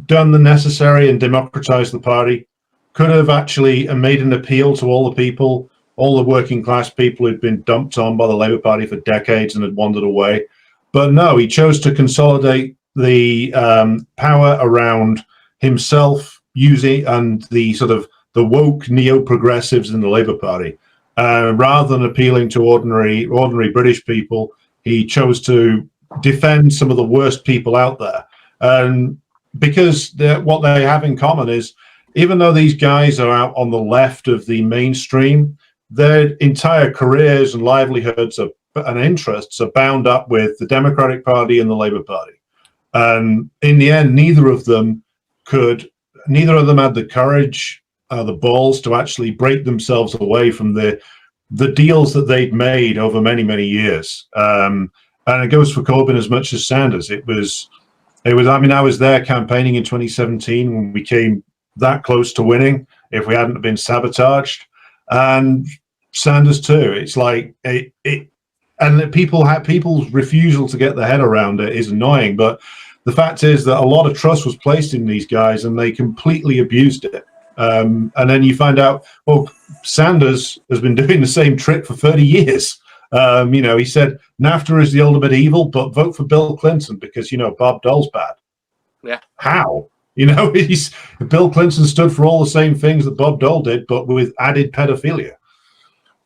done the necessary and democratized the party. Could have actually made an appeal to all the people, all the working class people who'd been dumped on by the Labour Party for decades and had wandered away. But no, he chose to consolidate the power around himself, using and the sort of the woke neo-progressives in the Labour Party. Rather than appealing to ordinary British people, he chose to defend some of the worst people out there. And because what they have in common is, even though these guys are out on the left of the mainstream, their entire careers and livelihoods and interests are bound up with the Democratic Party and the Labour Party. And in the end, neither of them had the courage, the balls to actually break themselves away from the deals that they'd made over many, many years. And it goes for Corbyn as much as Sanders. It was. I mean, I was there campaigning in 2017 when we came that close to winning. If we hadn't been sabotaged, and Sanders too. It's like and people's refusal to get their head around it is annoying. But the fact is that a lot of trust was placed in these guys, and they completely abused it. And then you find out, well, Sanders has been doing the same trick for 30 years. He said NAFTA is the ultimate evil, but vote for Bill Clinton because, Bob Dole's bad. Yeah. How? Bill Clinton stood for all the same things that Bob Dole did, but with added pedophilia.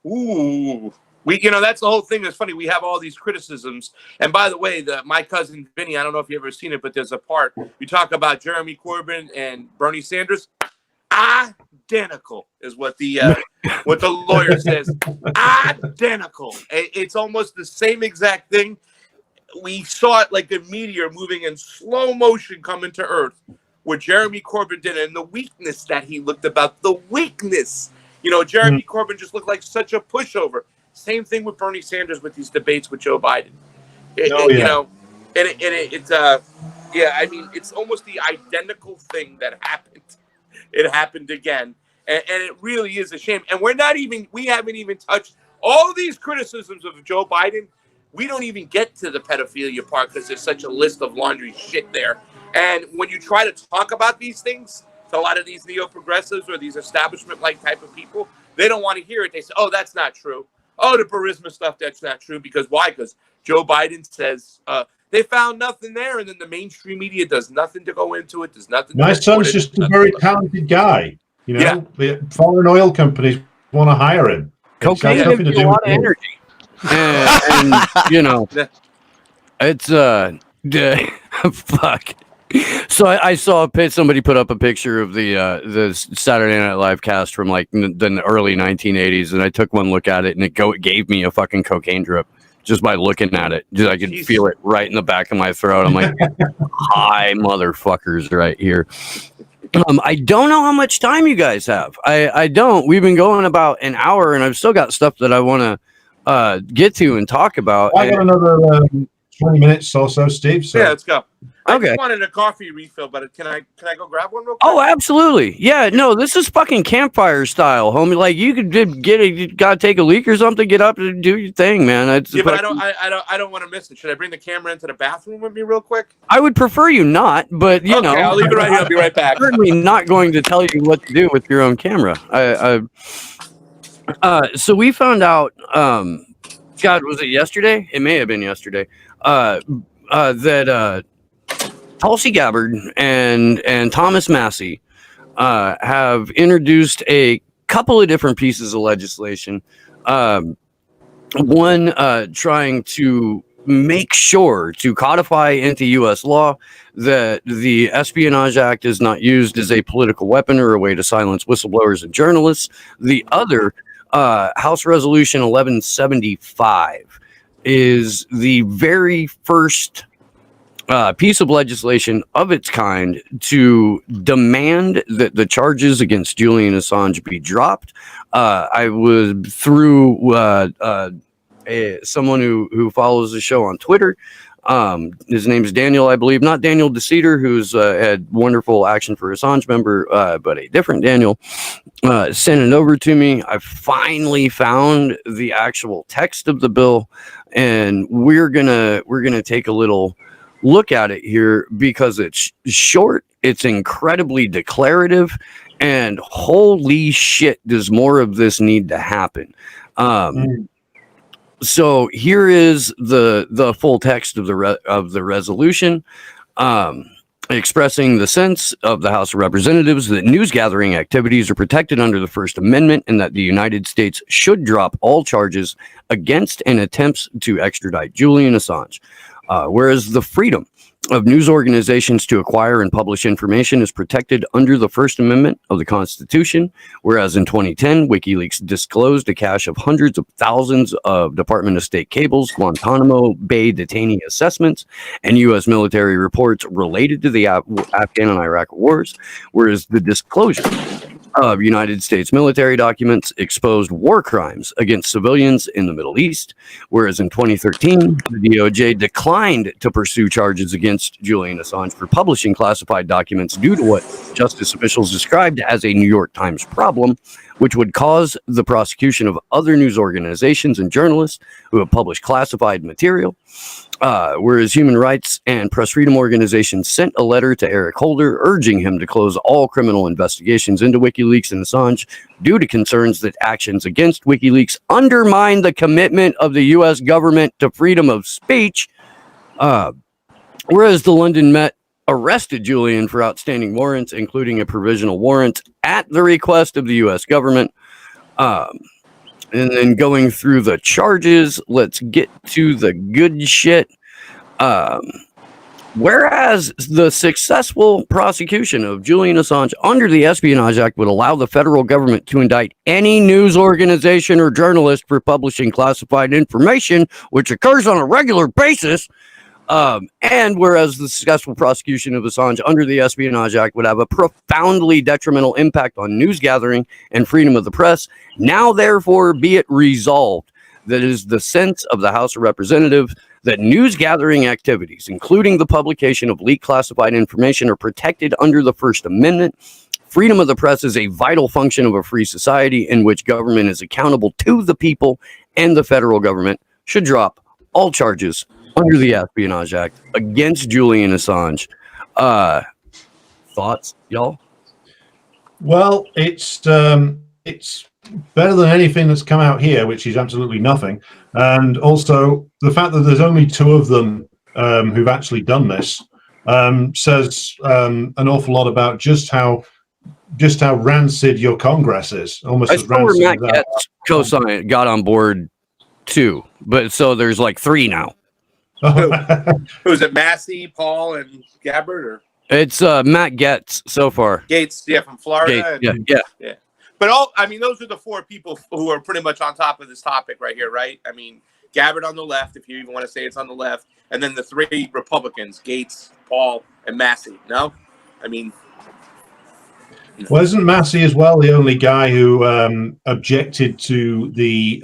Ooh. That's the whole thing that's funny. We have all these criticisms. And by the way, my cousin Vinny, I don't know if you've ever seen it, but there's a part we talk about Jeremy Corbyn and Bernie Sanders. Identical is what the lawyer says. Identical. It's almost the same exact thing. We saw it like a meteor moving in slow motion coming to Earth, what Jeremy Corbyn did, and the weakness that he looked about. The weakness. Jeremy Corbyn just looked like such a pushover. Same thing with Bernie Sanders with these debates with Joe Biden. It's almost the identical thing that happened. It happened again. And it really is a shame. And we haven't even touched all these criticisms of Joe Biden. We don't even get to the pedophilia part because there's such a list of laundry shit there. And when you try to talk about these things to a lot of these neo-progressives or these establishment-like type of people, they don't want to hear it. They say, oh, that's not true. Oh, the Burisma stuff, that's not true. Because why? Because Joe Biden says they found nothing there, and then the mainstream media does nothing to go into it. Does nothing. My son's just a very talented guy. The foreign oil companies want to hire him. Cocaine gives you a lot of energy. and It's fuck. So I saw somebody put up a picture of the Saturday Night Live cast from like the early 1980s, and I took one look at it, and it gave me a fucking cocaine drip just by looking at it. Just I could feel it right in the back of my throat. I'm like, hi, motherfuckers, right here. I don't know how much time you guys have. I don't. We've been going about an hour, and I've still got stuff that I want to get to and talk about. I got another 20 minutes or so, Steve. So. Yeah, let's go. I Okay. just wanted a coffee refill, but can I go grab one real quick? Oh, absolutely. Yeah, no, this is fucking campfire style, homie. Like you could get it, you gotta take a leak or something, get up and do your thing, man. Yeah, but I don't want to miss it. Should I bring the camera into the bathroom with me real quick? I would prefer you not, but you know, I'll leave it right here. I'll be right back. I'm certainly not going to tell you what to do with your own camera. So we found out, God, was it yesterday? It may have been yesterday. That Tulsi Gabbard and Thomas Massey have introduced a couple of different pieces of legislation. One trying to make sure to codify into U.S. law that the Espionage Act is not used as a political weapon or a way to silence whistleblowers and journalists. The other, House Resolution 1175, is the very first piece of legislation of its kind to demand that the charges against Julian Assange be dropped. I was through someone who follows the show on Twitter. His name is Daniel, I believe, not Daniel DeCeater, who's had wonderful Action for Assange member, but a different Daniel. Sent it over to me. I finally found the actual text of the bill, and we're gonna take a little look at it here because it's short, it's incredibly declarative, and holy shit, does more of this need to happen. So here is the full text of the resolution, expressing the sense of the House of Representatives that news gathering activities are protected under the First Amendment and that the United States should drop all charges against and attempts to extradite Julian Assange. Whereas the freedom of news organizations to acquire and publish information is protected under the First Amendment of the Constitution, whereas in 2010, WikiLeaks disclosed a cache of hundreds of thousands of Department of State cables, Guantanamo Bay detainee assessments, and U.S. military reports related to the Afghan and Iraq wars, whereas the disclosure of United States military documents exposed war crimes against civilians in the Middle East, whereas in 2013, the DOJ declined to pursue charges against Julian Assange for publishing classified documents due to what justice officials described as a New York Times problem, which would cause the prosecution of other news organizations and journalists who have published classified material. Whereas human rights and press freedom organizations sent a letter to Eric Holder urging him to close all criminal investigations into WikiLeaks and Assange due to concerns that actions against WikiLeaks undermine the commitment of the U.S. government to freedom of speech. Whereas the London Met arrested Julian for outstanding warrants, including a provisional warrant at the request of the U.S. government. And then going through the charges, let's get to the good shit. Whereas the successful prosecution of Julian Assange under the Espionage Act would allow the federal government to indict any news organization or journalist for publishing classified information, which occurs on a regular basis. And whereas the successful prosecution of Assange under the Espionage Act would have a profoundly detrimental impact on news gathering and freedom of the press, now therefore be it resolved that it is the sense of the House of Representatives that news gathering activities, including the publication of leaked classified information, are protected under the First Amendment. Freedom of the press is a vital function of a free society in which government is accountable to the people, and the federal government should drop all charges under the Espionage Act against Julian Assange. Thoughts, y'all? Well, it's better than anything that's come out here, which is absolutely nothing. And also the fact that there's only two of them who've actually done this says an awful lot about just how rancid your Congress is. Almost I as saw where rancid Matt as that. Getz co-signed got on board too, but so there's like three now. Who's it? Massey, Paul, and Gabbard, or It's Matt Getz so far. Gates? Yeah, from Florida. Gates, yeah. But those are the four people who are pretty much on top of this topic right here, right? I mean, Gabbard on the left, if you even want to say it's on the left, and then the three Republicans: Gates, Paul, and Massey. No, I mean. Well, isn't Massey as well the only guy who objected to the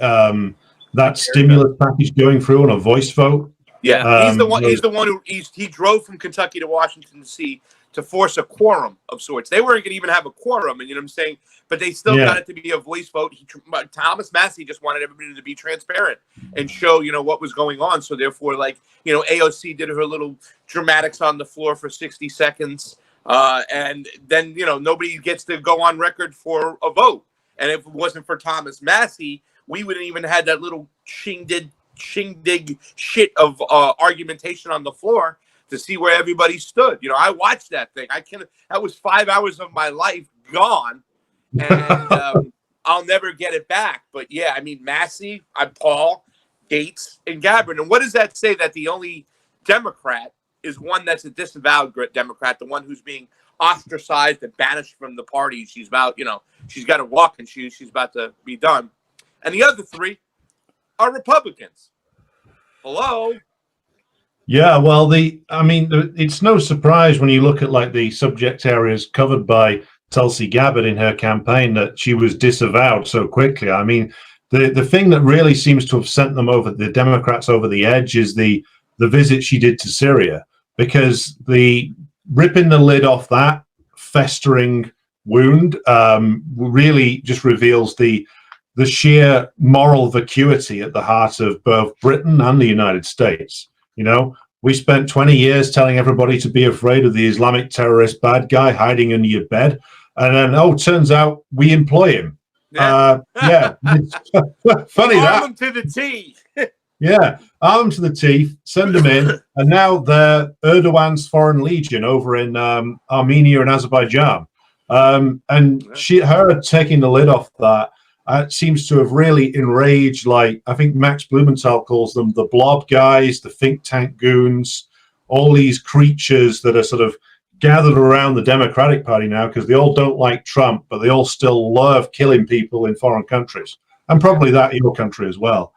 that stimulus package going through on a voice vote? Yeah, he's the one who he drove from Kentucky to Washington D.C. to force a quorum of sorts. They weren't going to even have a quorum, and you know what I'm saying. But they still got it to be a voice vote. Thomas Massey just wanted everybody to be transparent and show what was going on. So therefore, AOC did her little dramatics on the floor for 60 seconds. And then, nobody gets to go on record for a vote. And if it wasn't for Thomas Massey, we wouldn't even had that little shindig shit of argumentation on the floor to see where everybody stood. I watched that thing. That was 5 hours of my life gone. And I'll never get it back. But yeah, I mean, Massey, Paul, Gates, and Gabbard. And what does that say? That the only Democrat is one that's a disavowed Democrat, the one who's being ostracized and banished from the party. She's about, she's got a walking shoes. She's about to be done. And the other three are Republicans. Hello? Yeah, well, it's no surprise when you look at the subject areas covered by Tulsi Gabbard in her campaign that she was disavowed so quickly. I mean, the thing that really seems to have sent the Democrats over the edge is the visit she did to Syria, because the ripping the lid off that festering wound really just reveals the sheer moral vacuity at the heart of both Britain and the United States. We spent 20 years telling everybody to be afraid of the Islamic terrorist bad guy hiding under your bed, and then turns out we employ him. Yeah, it's funny that. Arm him to the teeth. Yeah, arm to the teeth, send them in, and now they're Erdogan's foreign legion over in Armenia and Azerbaijan. And her taking the lid off that seems to have really enraged, I think Max Blumenthal calls them the blob guys, the think tank goons, all these creatures that are sort of gathered around the Democratic Party now because they all don't like Trump, but they all still love killing people in foreign countries, and probably that in your country as well.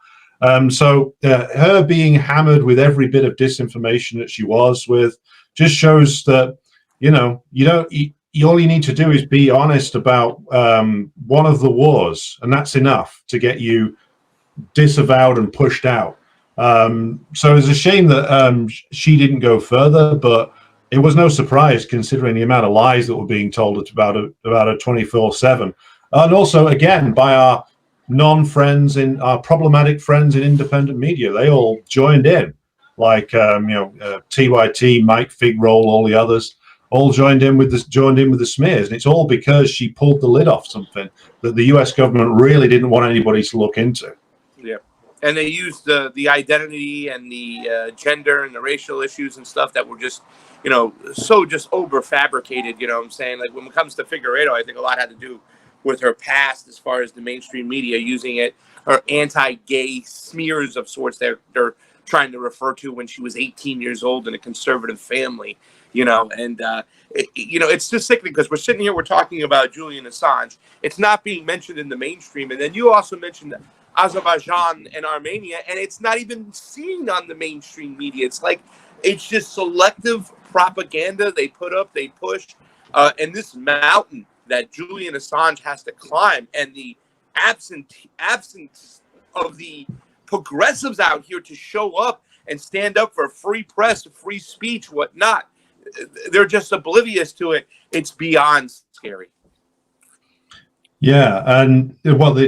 So her being hammered with every bit of disinformation that she was with just shows that, all you need to do is be honest about one of the wars, and that's enough to get you disavowed and pushed out. So it's a shame that she didn't go further, but it was no surprise considering the amount of lies that were being told about her 24/7. And also, again, by our non-friends in our problematic friends in independent media, they all joined in, TYT, Mike Figroll, all the others, all joined in with the smears, and it's all because she pulled the lid off something that the U.S. government really didn't want anybody to look into. Yeah, and they used the identity and the gender and the racial issues and stuff that were just, so just over fabricated. You know what I'm saying? Like when it comes to Figueiredo, I think a lot had to do with her past as far as the mainstream media using it, her anti-gay smears of sorts they're trying to refer to when she was 18 years old in a conservative family, and it's just sickening because we're sitting here, we're talking about Julian Assange. It's not being mentioned in the mainstream. And then you also mentioned Azerbaijan and Armenia, and it's not even seen on the mainstream media. It's just selective propaganda they put up, they push, and this mountain that Julian Assange has to climb, and the absence of the progressives out here to show up and stand up for free press, free speech, whatnot. They're just oblivious to it. It's beyond scary. Yeah, and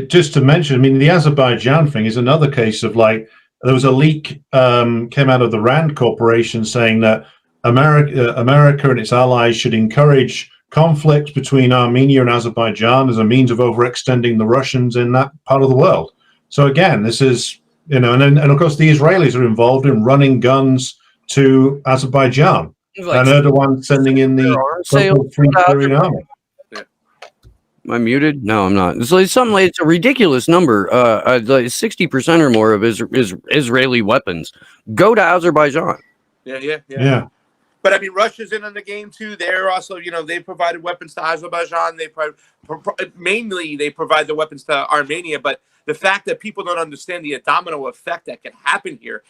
just to mention, the Azerbaijan thing is another case of there was a leak came out of the Rand Corporation saying that America and its allies should encourage conflict between Armenia and Azerbaijan as a means of overextending the Russians in that part of the world. So again, this is, and of course the Israelis are involved in running guns to Azerbaijan, and Erdogan sending in the Free Syrian Army. Am I muted? No, I'm not. It's like something like, it's a ridiculous number. Like 60% or more of Israeli weapons go to Azerbaijan. Yeah. But I mean, Russia's in on the game too. They're also, they provided weapons to Azerbaijan. Mainly they provide the weapons to Armenia. But the fact that people don't understand the domino effect that can happen here,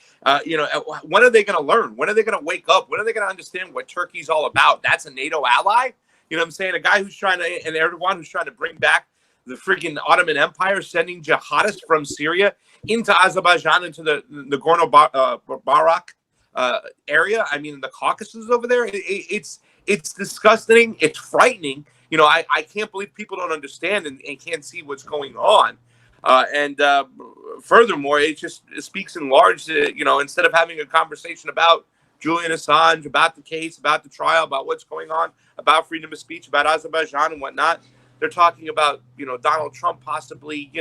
when are they going to learn? When are they going to wake up? When are they going to understand what Turkey's all about? That's a NATO ally. You know what I'm saying? A guy who's trying to, and Erdogan who's trying to bring back the freaking Ottoman Empire, sending jihadists from Syria into Azerbaijan, into the Nagorno-Karabakh area. I mean, the Caucasus over there. It's disgusting. It's frightening. I can't believe people don't understand and can't see what's going on. Furthermore, it speaks in large. Instead of having a conversation about Julian Assange, about the case, about the trial, about what's going on, about freedom of speech, about Azerbaijan and whatnot, they're talking about Donald Trump possibly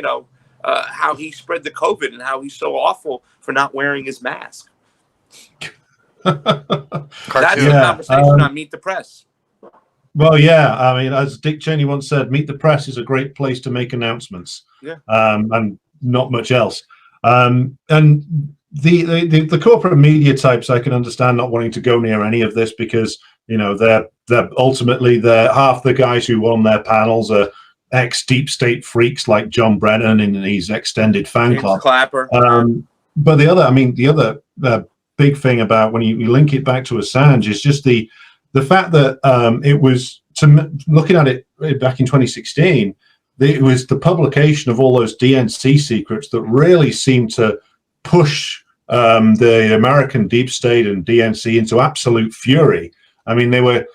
how he spread the COVID and how he's so awful for not wearing his mask. That's the conversation on Meet the Press. Well, yeah. I mean, as Dick Cheney once said, Meet the Press is a great place to make announcements. Yeah. And not much else. And the corporate media types, I can understand not wanting to go near any of this because they're ultimately half the guys who won their panels are ex deep state freaks like John Brennan in his extended fan club. Clapper. But the other big thing about when you link it back to Assange is just the fact that it was looking at it back in 2016. It was the publication of all those DNC secrets that really seemed to push the American deep state and DNC into absolute fury. I mean, they were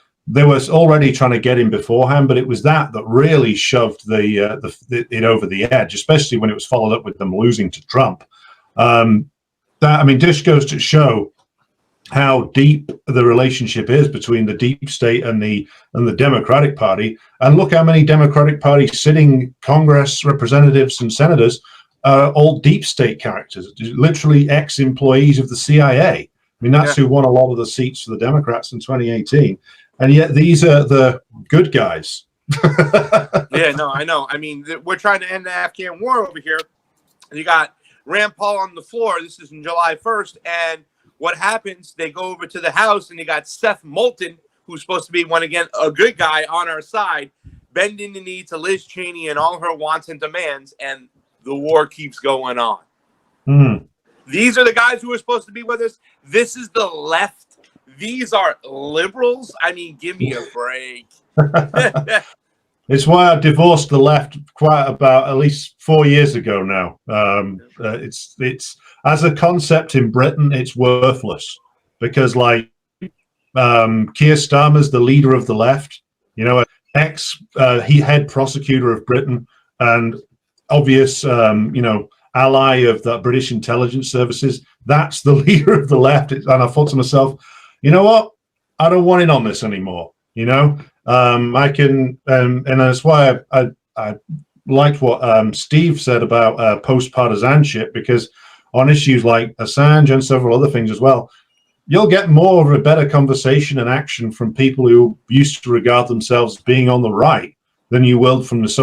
already trying to get him beforehand, but it was that really shoved it over the edge, especially when it was followed up with them losing to Trump. This goes to show how deep the relationship is between the deep state and the Democratic Party. And look how many Democratic Party sitting Congress representatives and senators are all deep state characters, literally ex-employees of the CIA. I mean, that's who won a lot of the seats for the Democrats in 2018. And yet these are the good guys. Yeah, no, I know. I mean, we're trying to end the Afghan war over here. You got Rand Paul on the floor. This is on July 1st. And what happens, they go over to the House and you got Seth Moulton, who's supposed to be, a good guy on our side, bending the knee to Liz Cheney and all her wants and demands, and the war keeps going on. These are the guys who are supposed to be with us. This is the left. These are liberals. I mean, give me a break. It's why I divorced the left about at least 4 years ago now. It's as a concept in Britain, it's worthless because Keir Starmer's the leader of the left, head prosecutor of Britain and obvious, ally of the British intelligence services. That's the leader of the left. And I thought to myself, you know what? I don't want in on this anymore. I can, and that's why I liked what Steve said about post-partisanship, because on issues like Assange and several other things as well, you'll get more of a better conversation and action from people who used to regard themselves as being on the right than you will from this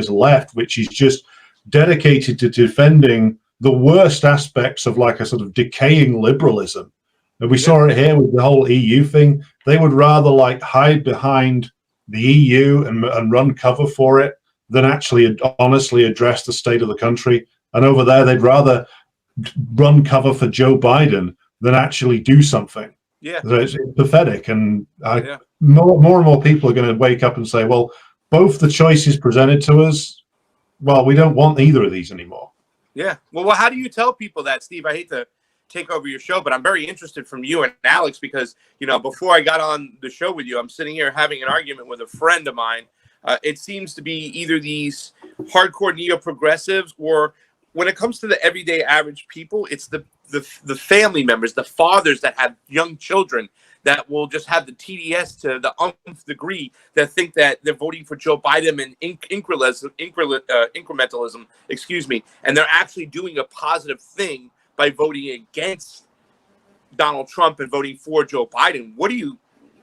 left, which is just dedicated to defending the worst aspects of like a sort of decaying liberalism. And we saw it here with the whole EU thing. They would rather hide behind the EU and run cover for it than actually honestly address the state of the country. And over there, they'd rather run cover for Joe Biden than actually do something. Yeah. So it's pathetic. And more and more people are going to wake up and say, well, both the choices presented to us, well, we don't want either of these anymore. Yeah. Well, how do you tell people that, Steve? I hate to take over your show, but I'm very interested from you and Alex because, before I got on the show with you, I'm sitting here having an argument with a friend of mine. It seems to be either these hardcore neo-progressives or when it comes to the everyday average people, it's the family members, the fathers that have young children that will just have the TDS to the nth degree that think that they're voting for Joe Biden and incrementalism, and they're actually doing a positive thing by voting against Donald Trump and voting for Joe Biden.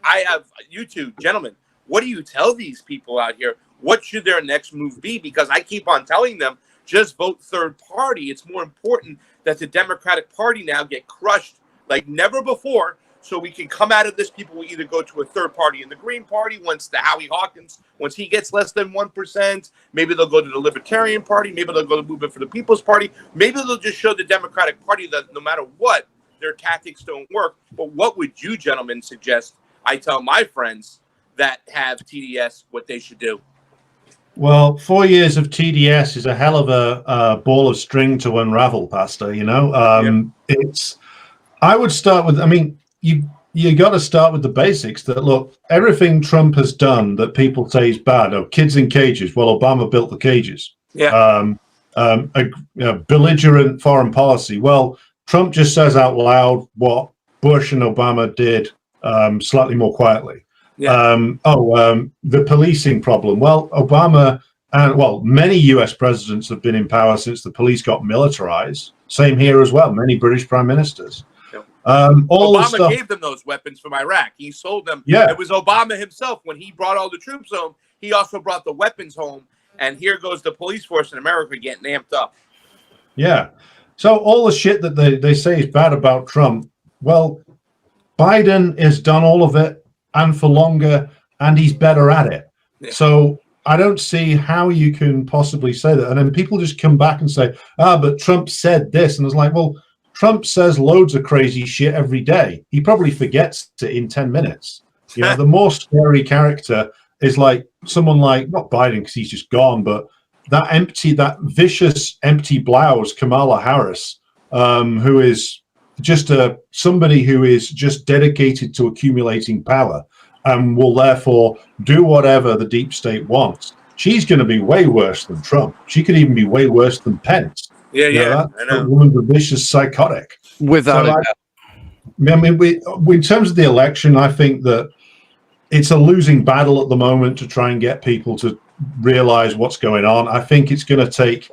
I have you two gentlemen, what do you tell these people out here? what should their next move be? Because I keep on telling them, just vote third party. It's more important that the Democratic Party now get crushed like never before, so we can come out of this. People will either go to a third party in the Green Party once the Howie Hawkins, once he gets less than 1%. Maybe they'll go to the Libertarian Party. Maybe they'll go to the Movement for the People's Party. Maybe they'll just show the Democratic Party that no matter what, their tactics don't work. But what would you gentlemen suggest I tell my friends that have TDS what they should do? Well, 4 years of TDS is a hell of a ball of string to unravel, Pastor. It's. I would start with. I mean, you got to start with the basics. That look, everything Trump has done that people say is bad. Oh, kids in cages. Well, Obama built the cages. Yeah. A belligerent foreign policy. Well, Trump just says out loud what Bush and Obama did, slightly more quietly. Yeah. The policing problem. Well, Obama and many U.S. presidents have been in power since the police got militarized. Same here as well. Many British prime ministers. Yep. Obama gave them those weapons from Iraq. He sold them. Yeah. It was Obama himself when he brought all the troops home. He also brought the weapons home. And here goes the police force in America getting amped up. Yeah. So all the shit that they say is bad about Trump. Well, Biden has done all of it, and for longer, and he's better at it. Yeah. So I don't see how you can possibly say that. And then people just come back and say, but Trump said this. And it's like, well, Trump says loads of crazy shit every day. He probably forgets it in 10 minutes. The more scary character is like someone like, not Biden because he's just gone, but that vicious, empty blouse, Kamala Harris, who is just somebody who is just dedicated to accumulating power and will therefore do whatever the deep state wants. She's going to be way worse than Trump. She could even be way worse than Pence. I know. That woman's a vicious psychotic. Without a doubt. I mean, in terms of the election, I think that it's a losing battle at the moment to try and get people to realize what's going on. I think it's going to take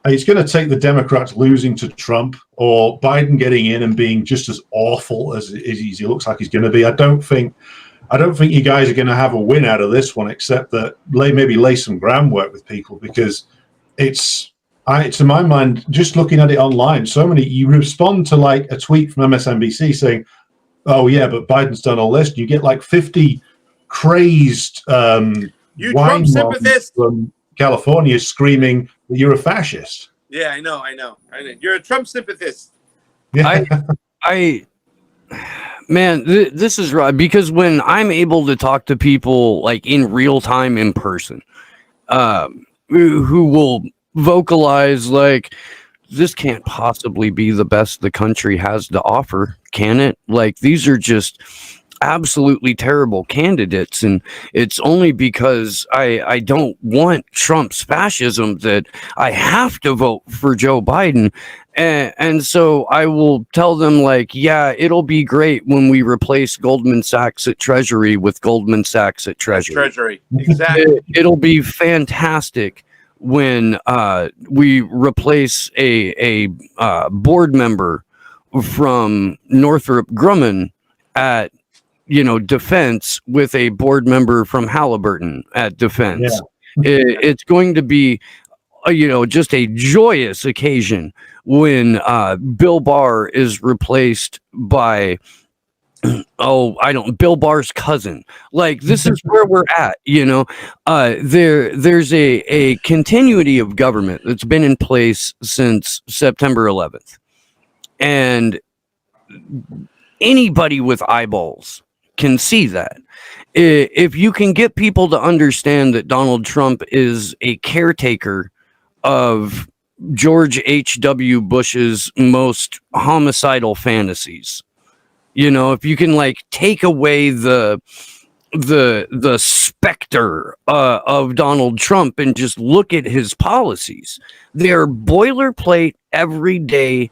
the Democrats losing to Trump or Biden getting in and being just as awful as he looks like he's going to be. I don't think you guys are going to have a win out of this one, except that maybe lay some groundwork with people, because to my mind, just looking at it online, you respond to like a tweet from MSNBC saying, oh yeah, but Biden's done all this. You get like 50 crazed you Trump sympathists from California screaming that you're a fascist. Yeah, I know. You're a Trump sympathist. Yeah. Man, this is right, because when I'm able to talk to people like in real time in person, who will vocalize like, this can't possibly be the best the country has to offer, can it? Like, these are just absolutely terrible candidates, and it's only because I don't want Trump's fascism that I have to vote for Joe Biden. And so I will tell them, like, yeah, it'll be great when we replace Goldman Sachs at Treasury with Goldman Sachs at Treasury. Exactly. It'll be fantastic when we replace a board member from Northrop Grumman at defense with a board member from Halliburton at defense. Yeah. It's going to be just a joyous occasion when Bill Barr is replaced by Bill Barr's cousin. Like, this is where we're at, there's a continuity of government that's been in place since September 11th. And anybody with eyeballs can see that. If you can get people to understand that Donald Trump is a caretaker of George H.W. Bush's most homicidal fantasies, if you can like take away the specter of Donald Trump and just look at his policies, they're boilerplate everyday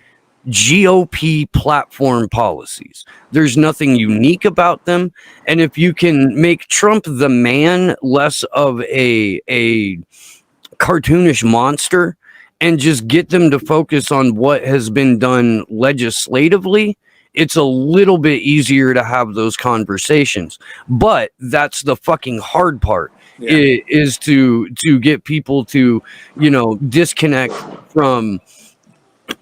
GOP platform policies. There's nothing unique about them. And if you can make Trump the man less of a cartoonish monster and just get them to focus on what has been done legislatively, it's a little bit easier to have those conversations. But that's the fucking hard part, is to get people to, disconnect from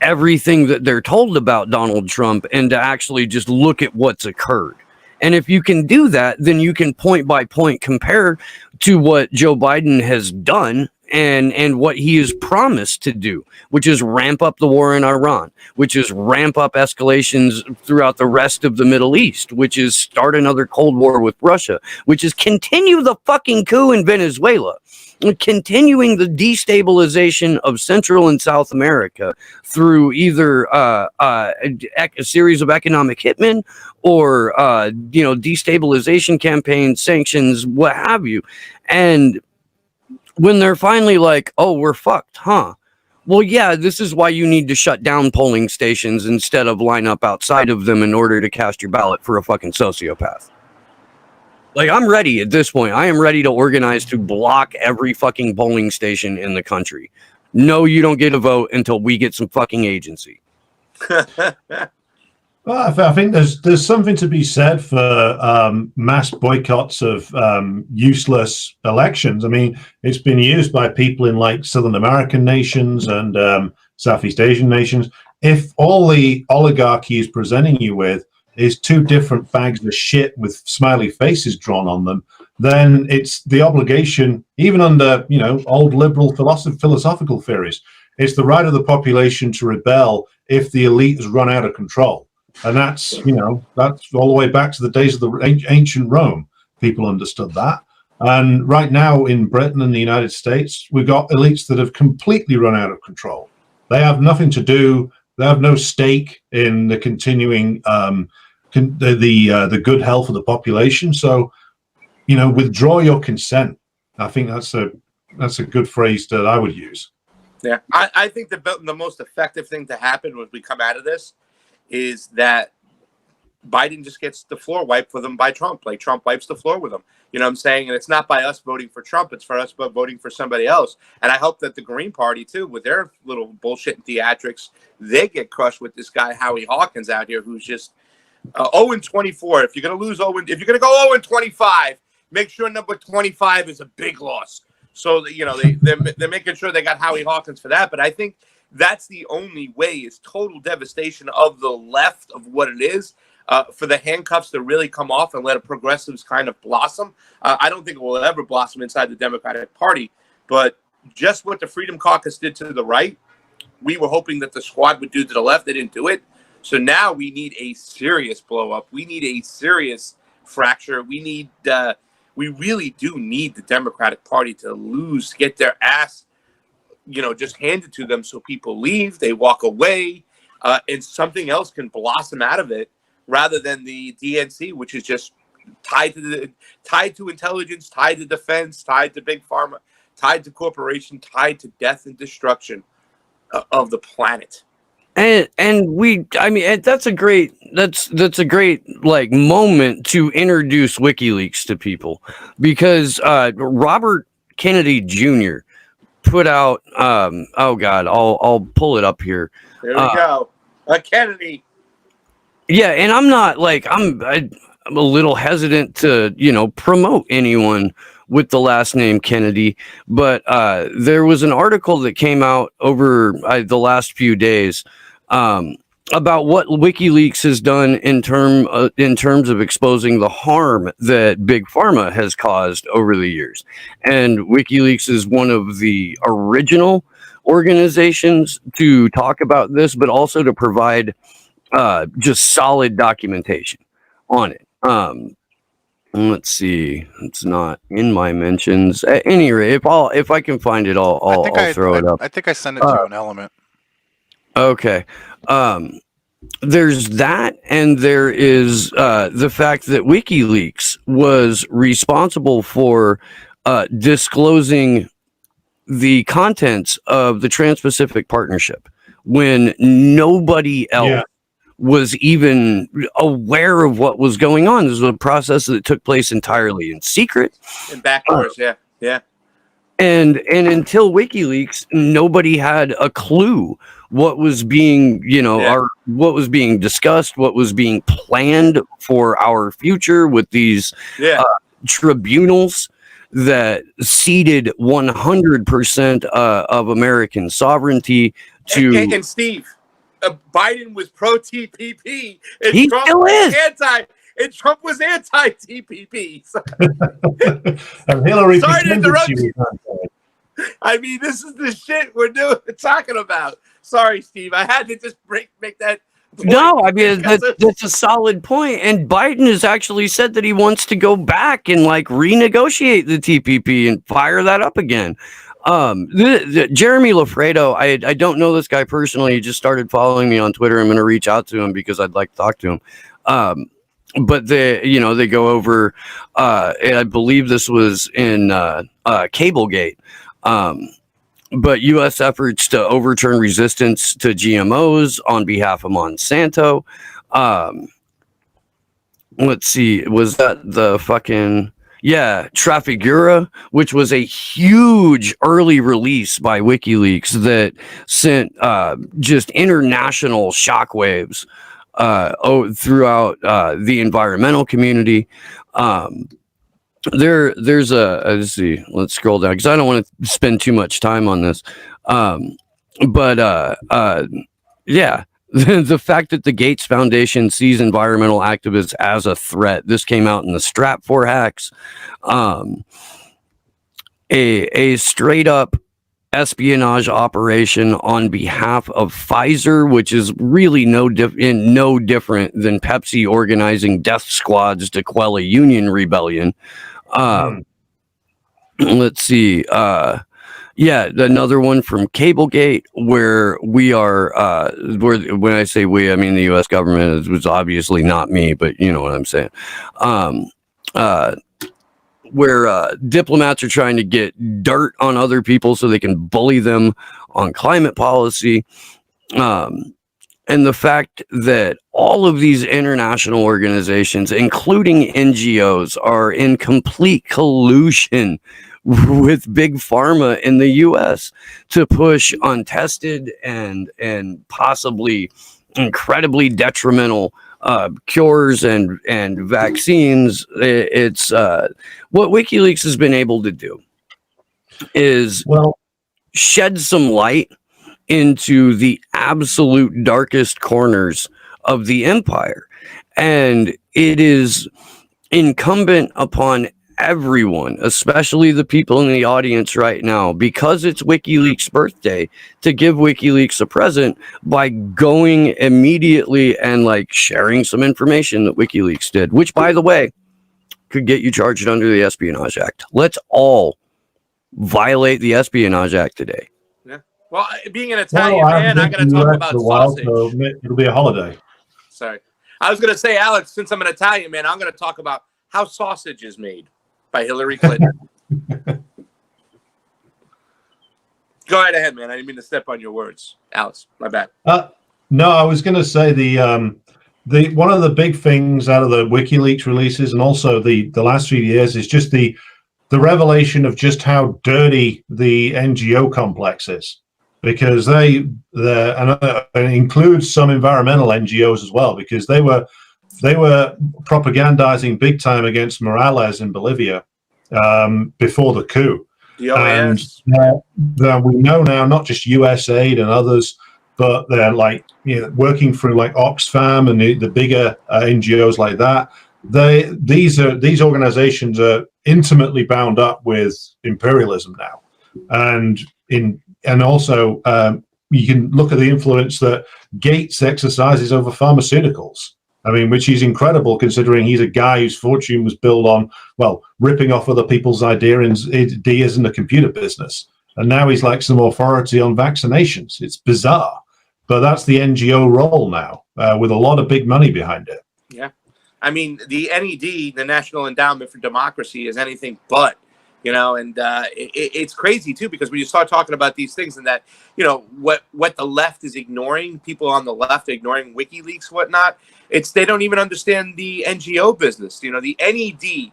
everything that they're told about Donald Trump and to actually just look at what's occurred. And if you can do that, then you can point by point compare to what Joe Biden has done and what he has promised to do, which is ramp up the war in Iran, which is ramp up escalations throughout the rest of the Middle East, which is start another Cold War with Russia, which is continue the fucking coup in Venezuela, continuing the destabilization of Central and South America through either a series of economic hitmen or destabilization campaigns, sanctions, what have you. And when they're finally like, oh, we're fucked, huh? Well, yeah, this is why you need to shut down polling stations instead of line up outside of them in order to cast your ballot for a fucking sociopath. Like, I'm ready at this point. I am ready to organize to block every fucking polling station in the country. No, you don't get a vote until we get some fucking agency. Well, I think there's something to be said for mass boycotts of useless elections. I mean, it's been used by people in like Southern American nations and Southeast Asian nations. If all the oligarchy is presenting you with is two different bags of shit with smiley faces drawn on them, then it's the obligation, even under old liberal philosophical theories, it's the right of the population to rebel if the elite has run out of control. And that's all the way back to the days of the ancient Rome. People understood that. And right now in Britain and the United States, we've got elites that have completely run out of control. They have nothing to do. They have no stake in the continuing the good health of the population. So, withdraw your consent. I think that's a good phrase that I would use. Yeah, I think the most effective thing to happen when we come out of this is that Biden just gets the floor wiped with him by Trump, like Trump wipes the floor with him. You know what I'm saying? And it's not by us voting for Trump, it's for us voting for somebody else. And I hope that the Green Party, too, with their little bullshit and theatrics, they get crushed with this guy, Howie Hawkins, out here, who's just 0-24. If you're going to lose if you're going to go 0-25, make sure number 25 is a big loss. So, they're making sure they got Howie Hawkins for that. But I think that's the only way is total devastation of the left of what it is, for the handcuffs to really come off and let a progressives kind of blossom. I don't think it will ever blossom inside the Democratic Party, but just what the Freedom Caucus did to the right, we were hoping that the squad would do to the left. They didn't do it. So now we need a serious blow up. We need a serious fracture. We really do need the Democratic Party to lose, get their ass just handed to them so people leave, they walk away, and something else can blossom out of it rather than the DNC, which is just tied to intelligence, tied to defense, tied to big pharma, tied to corporation, tied to death and destruction of the planet. And that's a great like moment to introduce WikiLeaks to people, because Robert Kennedy Jr. put out I'll pull it up here. There we go. Kennedy. Yeah, and I'm not like I'm a little hesitant to promote anyone with the last name Kennedy, but there was an article that came out over the last few days about what WikiLeaks has done in terms of exposing the harm that Big Pharma has caused over the years. And WikiLeaks is one of the original organizations to talk about this, but also to provide just solid documentation on it. Let's see, it's not in my mentions. At any rate, if I can find it, I'll throw it up. I think I sent it to an element. Okay. There's that, and there is the fact that WikiLeaks was responsible for disclosing the contents of the Trans-Pacific Partnership when nobody else was even aware of what was going on. This was a process that took place entirely in secret. And backdoors, yeah. And until WikiLeaks, nobody had a clue what was being, what was being discussed, what was being planned for our future with these tribunals that ceded 100% of American sovereignty to. And Steve, Biden was pro TPP, and He Trump still was is. Trump was anti TPP. And Hillary Sorry to pretended interrupt she was you. anti. I mean, this is the shit we're talking about. Sorry, Steve. I had to just make that point. No, I mean that's a solid point. And Biden has actually said that he wants to go back and like renegotiate the TPP and fire that up again. Jeremy Lafredo, I don't know this guy personally. He just started following me on Twitter. I'm going to reach out to him because I'd like to talk to him. But they go over. I believe this was in Cablegate. But U.S. efforts to overturn resistance to GMOs on behalf of Monsanto. Let's see, was that the fucking Trafigura, which was a huge early release by WikiLeaks that sent just international shockwaves throughout the environmental community. There's let's see, let's scroll down because I don't want to spend too much time on this. The fact that the Gates Foundation sees environmental activists as a threat. This came out in the Stratfor hacks. A straight up espionage operation on behalf of Pfizer, which is really no different than Pepsi organizing death squads to quell a union rebellion. Let's see. Another one from Cablegate where we are, when I say we, I mean the U.S. government. It was obviously not me, but you know what I'm saying. Where diplomats are trying to get dirt on other people so they can bully them on climate policy. And the fact that all of these international organizations, including NGOs, are in complete collusion with big pharma in the U.S. to push untested and possibly incredibly detrimental cures and vaccines. It's what WikiLeaks has been able to do is shed some light into the absolute darkest corners of the empire. And it is incumbent upon everyone, especially the people in the audience right now, because it's WikiLeaks' birthday, to give WikiLeaks a present by going immediately and like sharing some information that WikiLeaks did, which, by the way, could get you charged under the Espionage Act. Let's all violate the Espionage Act today. Well, being an Italian man, I'm going to talk about sausage. So it'll be a holiday. Sorry. I was going to say, Alex, since I'm an Italian man, I'm going to talk about how sausage is made by Hillary Clinton. Go right ahead, man. I didn't mean to step on your words. Alex, my bad. No, I was going to say the one of the big things out of the WikiLeaks releases and also the last few years is just the revelation of just how dirty the NGO complex is. Because and it includes some environmental NGOs as well, because they were propagandizing big time against Morales in Bolivia before the coup. And we know now not just USAID and others, but they're like working through like Oxfam and the bigger NGOs like that. These organizations are intimately bound up with imperialism now, and also you can look at the influence that Gates exercises over pharmaceuticals. I mean, which is incredible considering he's a guy whose fortune was built on, ripping off other people's ideas in the computer business. And now he's like some authority on vaccinations. It's bizarre, but that's the NGO role now, with a lot of big money behind it. Yeah. I mean, the NED, the National Endowment for Democracy, is anything but. And it's crazy, too, because when you start talking about these things and that, what the left is ignoring, people on the left ignoring WikiLeaks, whatnot, they don't even understand the NGO business. The NED,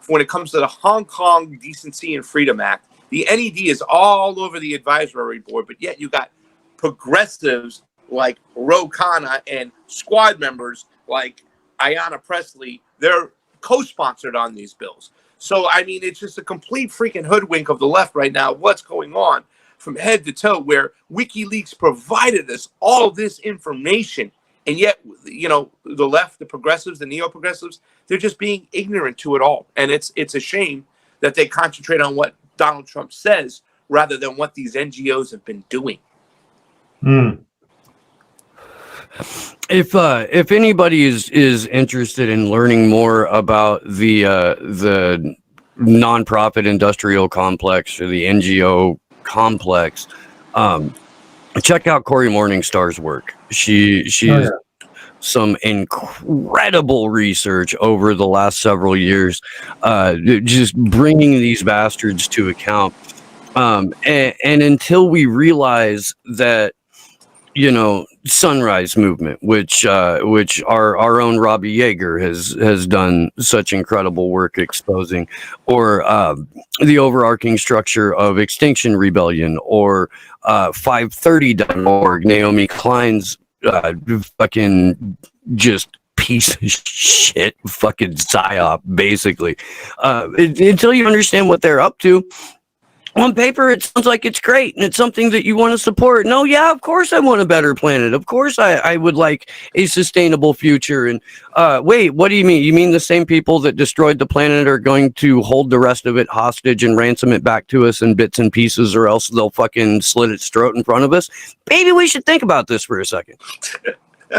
when it comes to the Hong Kong Decency and Freedom Act, the NED is all over the advisory board, but yet you got progressives like Ro Khanna and squad members like Ayanna Pressley. They're co-sponsored on these bills. So, I mean, it's just a complete freaking hoodwink of the left right now. What's going on from head to toe, where WikiLeaks provided us all this information. And yet, you know, the left, the progressives, the neo-progressives, they're just being ignorant to it all. And it's a shame that they concentrate on what Donald Trump says rather than what these NGOs have been doing. If anybody is interested in learning more about the nonprofit industrial complex or the NGO complex, check out Corey Morningstar's work. She's some incredible research over the last several years, just bringing these bastards to account. And until we realize that, you know, Sunrise Movement, which our own Robbie Yeager has done such incredible work exposing, or the overarching structure of Extinction Rebellion, or 530.org, Naomi Klein's fucking just piece of shit fucking psyop, basically. Until you understand what they're up to, on paper, it sounds like it's great and it's something that you want to support. No, yeah, of course I want a better planet. Of course I would like a sustainable future. And wait, what do you mean? You mean the same people that destroyed the planet are going to hold the rest of it hostage and ransom it back to us in bits and pieces, or else they'll fucking slit its throat in front of us? Maybe we should think about this for a second.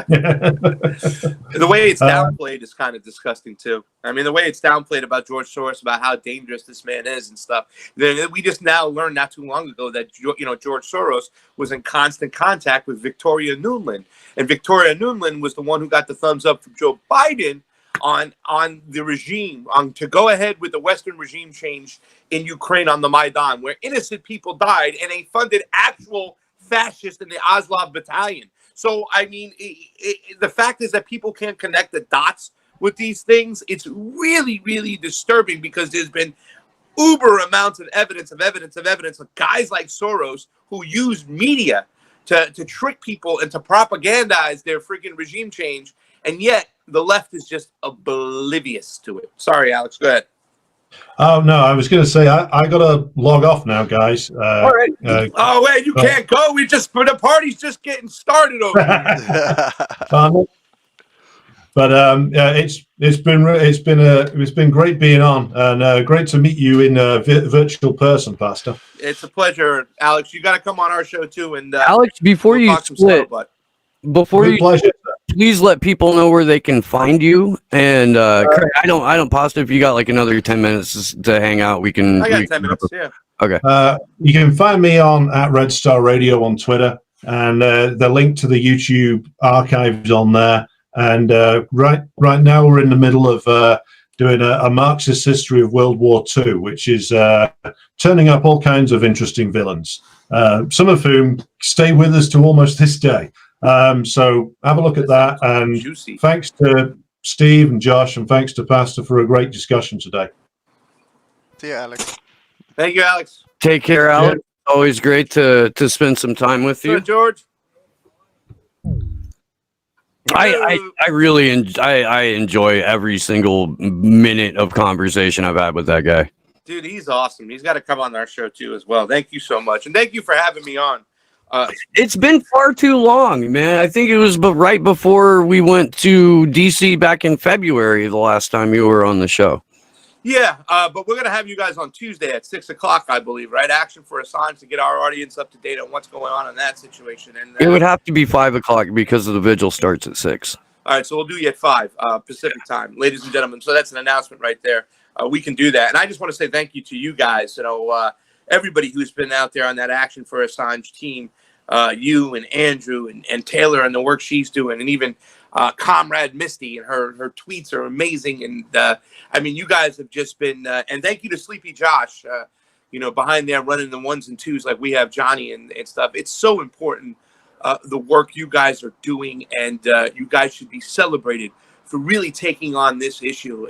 The way it's downplayed is kind of disgusting too. I mean, the way it's downplayed about George Soros, about how dangerous this man is and stuff. Then we just now learned not too long ago that, you know, George Soros was in constant contact with Victoria Nuland, and Victoria Nuland was the one who got the thumbs up from Joe Biden on the regime, to go ahead with the Western regime change in Ukraine on the Maidan, where innocent people died, and they funded actual fascists in the Azov battalion. So, I mean, the fact is that people can't connect the dots with these things. It's really, really disturbing, because there's been uber amounts of evidence of guys like Soros who use media to trick people and to propagandize their freaking regime change. And yet the left is just oblivious to it. Sorry, Alex, go ahead. Oh, no, I was going to say, I got to log off now, guys. All right. Oh, wait, you can't go. The party's just getting started over here. But it's been great being on, and great to meet you in virtual person, Pastor. It's a pleasure, Alex. You got to come on our show too. And Alex, before you split, please let people know where they can find you. And Craig, I don't Pastor, if you got like another 10 minutes to hang out, we can. I got 10 minutes. Yeah. Okay. You can find me on @RedStarRadio on Twitter, and the link to the YouTube archives on there. And right now we're in the middle of doing a Marxist history of World War II, which is turning up all kinds of interesting villains, some of whom stay with us to almost this day. So have a look at that. And juicy. Thanks to Steve and Josh, and thanks to Pastor for a great discussion today. See you, Alex. Thank you, Alex. Take care, Alex. Yeah. Always great to spend some time with you. George. I really enjoy every single minute of conversation I've had with that guy. Dude, he's awesome. He's got to come on our show too as well. Thank you so much, and thank you for having me on. It's been far too long, man. I think it was right before we went to DC back in February, the last time you were on the show. Yeah, but we're going to have you guys on Tuesday at 6 o'clock, I believe, right? Action for Assange, to get our audience up to date on what's going on in that situation. And it would have to be 5 o'clock because the vigil starts at 6. All right, so we'll do you at 5 Pacific time, ladies and gentlemen. So that's an announcement right there. We can do that. And I just want to say thank you to you guys, everybody who's been out there on that Action for Assange team, you and Andrew and Taylor and the work she's doing, and even Comrade Misty, and her tweets are amazing. And I mean, you guys have just been, and thank you to Sleepy Josh, behind there running the 1s and 2s like we have Johnny and stuff. It's so important, the work you guys are doing, and you guys should be celebrated for really taking on this issue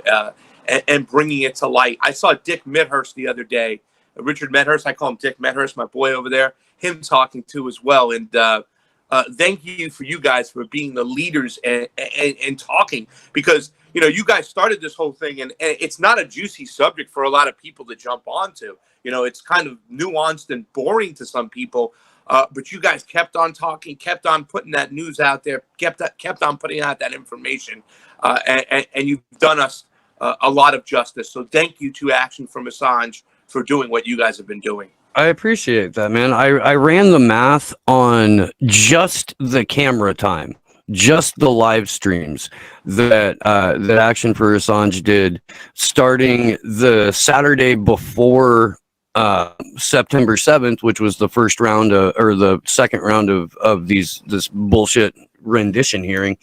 and bringing it to light. I saw Dick Medhurst the other day, Richard Medhurst. I call him Dick Medhurst, my boy over there, him talking too as well. And thank you for you guys for being the leaders and talking, because you guys started this whole thing, and it's not a juicy subject for a lot of people to jump onto. It's kind of nuanced and boring to some people. But you guys kept on talking, kept on putting that news out there, kept on putting out that information, and you've done us a lot of justice. So thank you to Action from Assange for doing what you guys have been doing. I appreciate that, man. I ran the math on just the camera time, just the live streams that Action for Assange did, starting the Saturday before September 7th, which was the first round or the second round of this bullshit rendition hearing,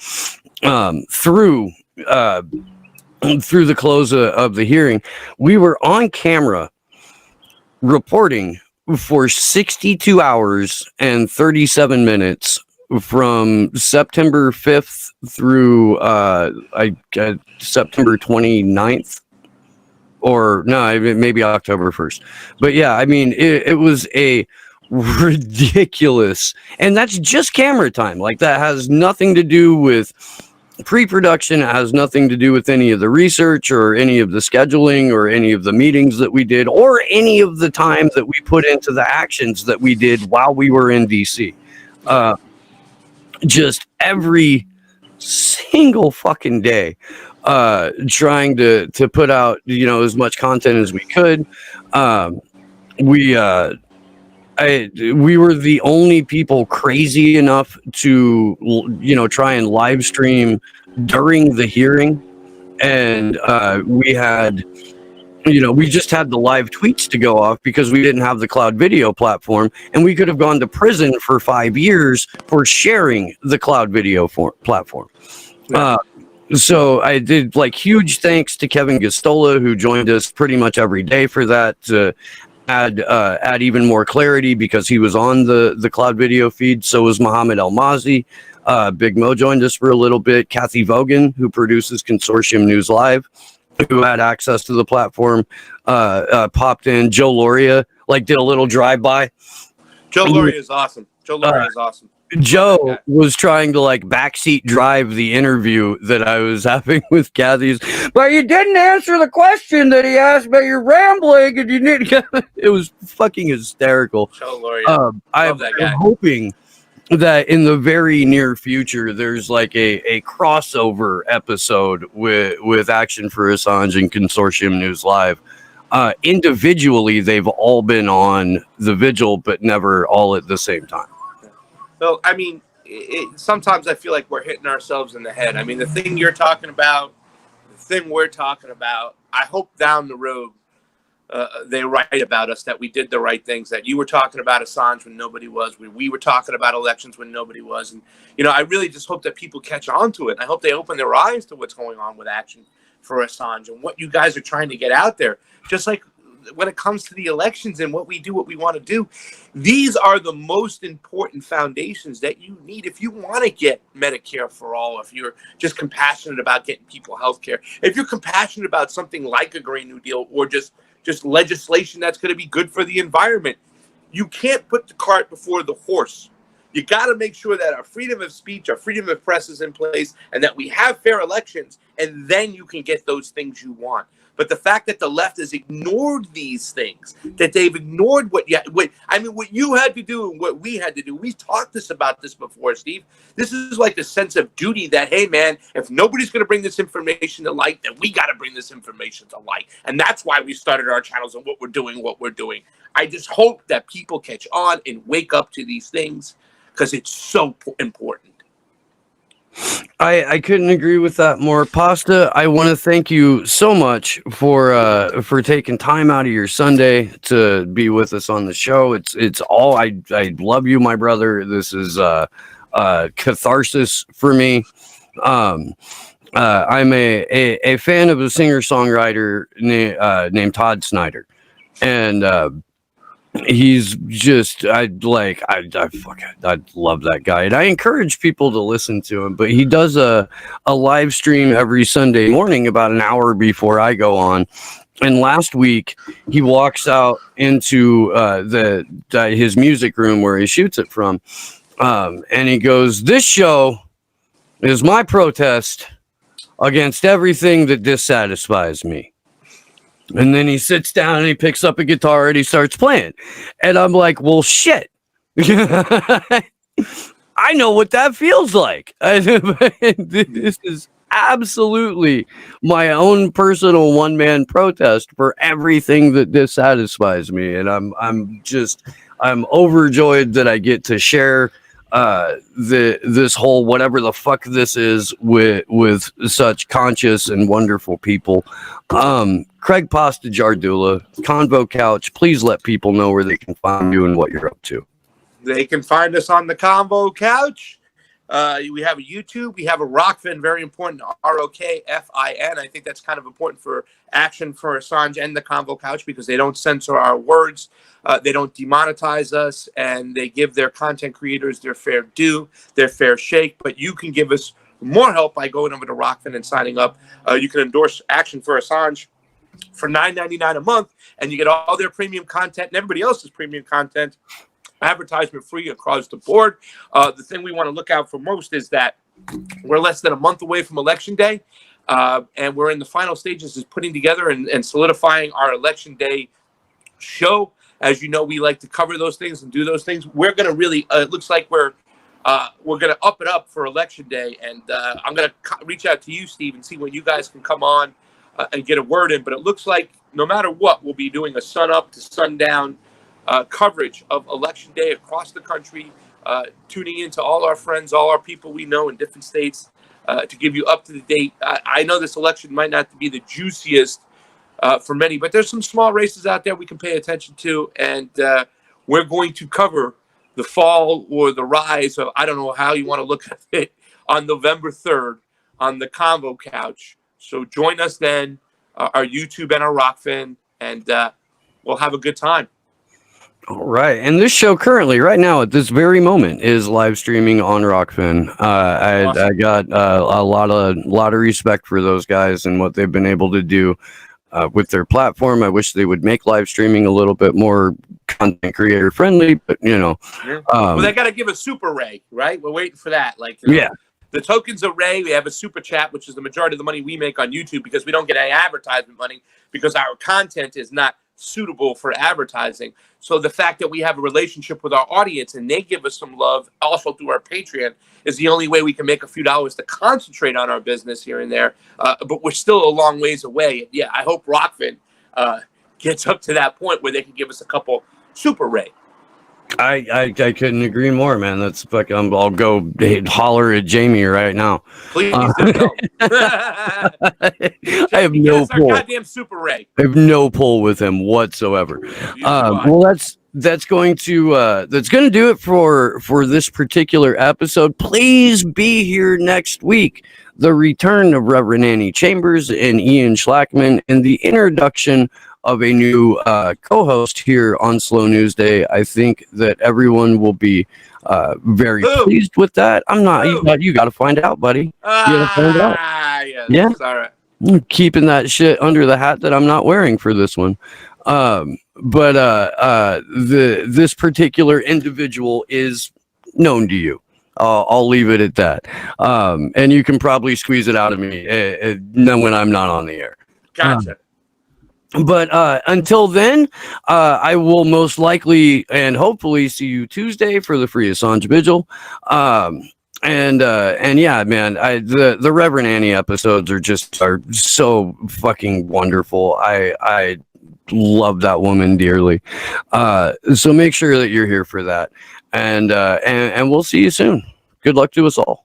through the close of the hearing. We were on camera reporting for 62 hours and 37 minutes from September 5th through September 29th. Or no, maybe October 1st. But yeah, I mean, it was a ridiculous, and that's just camera time. Like, that has nothing to do with pre-production. It has nothing to do with any of the research or any of the scheduling or any of the meetings that we did or any of the time that we put into the actions that we did while we were in DC. Just every single fucking day, trying to put out as much content as we could. We were the only people crazy enough to try and live stream during the hearing, and we had we just had the live tweets to go off because we didn't have the cloud video platform, and we could have gone to prison for 5 years for sharing the cloud video platform. Yeah. So I did huge thanks to Kevin Gastola, who joined us pretty much every day for that, to add even more clarity, because he was on the cloud video feed. So was Mohammed El-Mazi. Big Mo joined us for a little bit. Kathy Vogan, who produces Consortium News Live, who had access to the platform, popped in. Joe Loria did a little drive-by. Joe Loria is awesome. Joe was trying to backseat drive the interview that I was having with Kathy's, but you didn't answer the question that he asked about your rambling, and you need. It was fucking hysterical. Joe Loria, I'm hoping that in the very near future there's a crossover episode with Action for Assange and Consortium News Live. Individually, they've all been on the vigil, but never all at the same time. So, I mean, sometimes I feel like we're hitting ourselves in the head. I mean, the thing you're talking about, the thing we're talking about, I hope down the road they write about us, that we did the right things, that you were talking about Assange when nobody was, we were talking about elections when nobody was. And, I really just hope that people catch on to it. I hope they open their eyes to what's going on with Action for Assange and what you guys are trying to get out there. Just like when it comes to the elections and what we do, what we want to do, these are the most important foundations that you need if you want to get Medicare for all, if you're just compassionate about getting people health care, if you're compassionate about something like a Green New Deal or just legislation that's going to be good for the environment. You can't put the cart before the horse. You got to make sure that our freedom of speech, our freedom of press is in place, and that we have fair elections, and then you can get those things you want. But the fact that the left has ignored these things, that they've ignored what you had to do and what we had to do. We've talked about this before, Steve. This is like a sense of duty that, hey, man, if nobody's going to bring this information to light, then we got to bring this information to light. And that's why we started our channels and what we're doing. I just hope that people catch on and wake up to these things, because it's so important. I couldn't agree with that more. Pasta, I want to thank you so much for taking time out of your Sunday to be with us on the show. It's all I love you, my brother. This is catharsis for me. I'm a fan of a singer-songwriter named Todd Snyder, and he's just I love that guy, and I encourage people to listen to him. But he does a live stream every Sunday morning about an hour before I go on. And last week he walks out into his music room where he shoots it from, and he goes, "This show is my protest against everything that dissatisfies me. And then he sits down and he picks up a guitar and he starts playing. And I'm like, well, shit. I know what that feels like. This is absolutely my own personal one-man protest for everything that dissatisfies me. And I'm overjoyed that I get to share this whole whatever the fuck this is with such conscious and wonderful people. Craig Pasta Jardula, Convo Couch, please let people know where they can find you and what you're up to. They can find us on the Convo Couch. We have a YouTube. We have a Rockfin, very important, ROKFIN. I think that's kind of important for Action for Assange and the Convo Couch because they don't censor our words. They don't demonetize us, and they give their content creators their fair due, their fair shake. But you can give us more help by going over to Rockfin and signing up. You can endorse Action for Assange for $9.99 a month, and you get all their premium content and everybody else's premium content, advertisement free across the board. The thing we want to look out for most is that we're less than a month away from Election Day, and we're in the final stages of putting together and solidifying our Election Day show. As you know, we like to cover those things and do those things. We're going to really, it looks like we're going to up it up for Election Day, and I'm going to reach out to you, Steve, and see when you guys can come on and get a word in. But it looks like no matter what, we'll be doing a sun up to sundown coverage of Election Day across the country, tuning into all our friends, all our people we know in different states to give you up to the date. I know this election might not be the juiciest for many, but there's some small races out there we can pay attention to, and we're going to cover the fall or the rise of, I don't know how you want to look at it, on November 3rd on the Convo Couch. So join us then, our YouTube and our Rockfin, and we'll have a good time. All right, and this show currently, right now, at this very moment, is live streaming on Rockfin. Awesome. I got a lot of respect for those guys and what they've been able to do with their platform. I wish they would make live streaming a little bit more content creator friendly, but you know, well, they got to give a super Ray, right? We're waiting for that. Like, you know, yeah. The tokens of Ray, we have a super chat, which is the majority of the money we make on YouTube because we don't get any advertisement money because our content is not suitable for advertising. So the fact that we have a relationship with our audience and they give us some love also through our Patreon is the only way we can make a few dollars to concentrate on our business here and there. But we're still a long ways away. Yeah, I hope Rockfin gets up to that point where they can give us a couple super Ray. I couldn't agree more, man. That's fucking. I'll go holler at Jamie right now. Please don't. I have no pull. Goddamn super Ray. I have no pull with him whatsoever. Well, that's going to do it for this particular episode. Please be here next week. The return of Reverend Annie Chambers and Ian Schlackman and the introduction of a new co-host here on Slow News Day. I think that everyone will be very pleased with that. I'm not. You got to find out, buddy. You got to find out. Yes, yeah. All right. I'm keeping that shit under the hat that I'm not wearing for this one. But this particular individual is known to you. I'll leave it at that. And you can probably squeeze it out of me when I'm not on the air. Gotcha. But until then, I will most likely and hopefully see you Tuesday for the Free Assange Vigil. And yeah, man, the Reverend Annie episodes are so fucking wonderful. I love that woman dearly. So make sure that you're here for that. And we'll see you soon. Good luck to us all.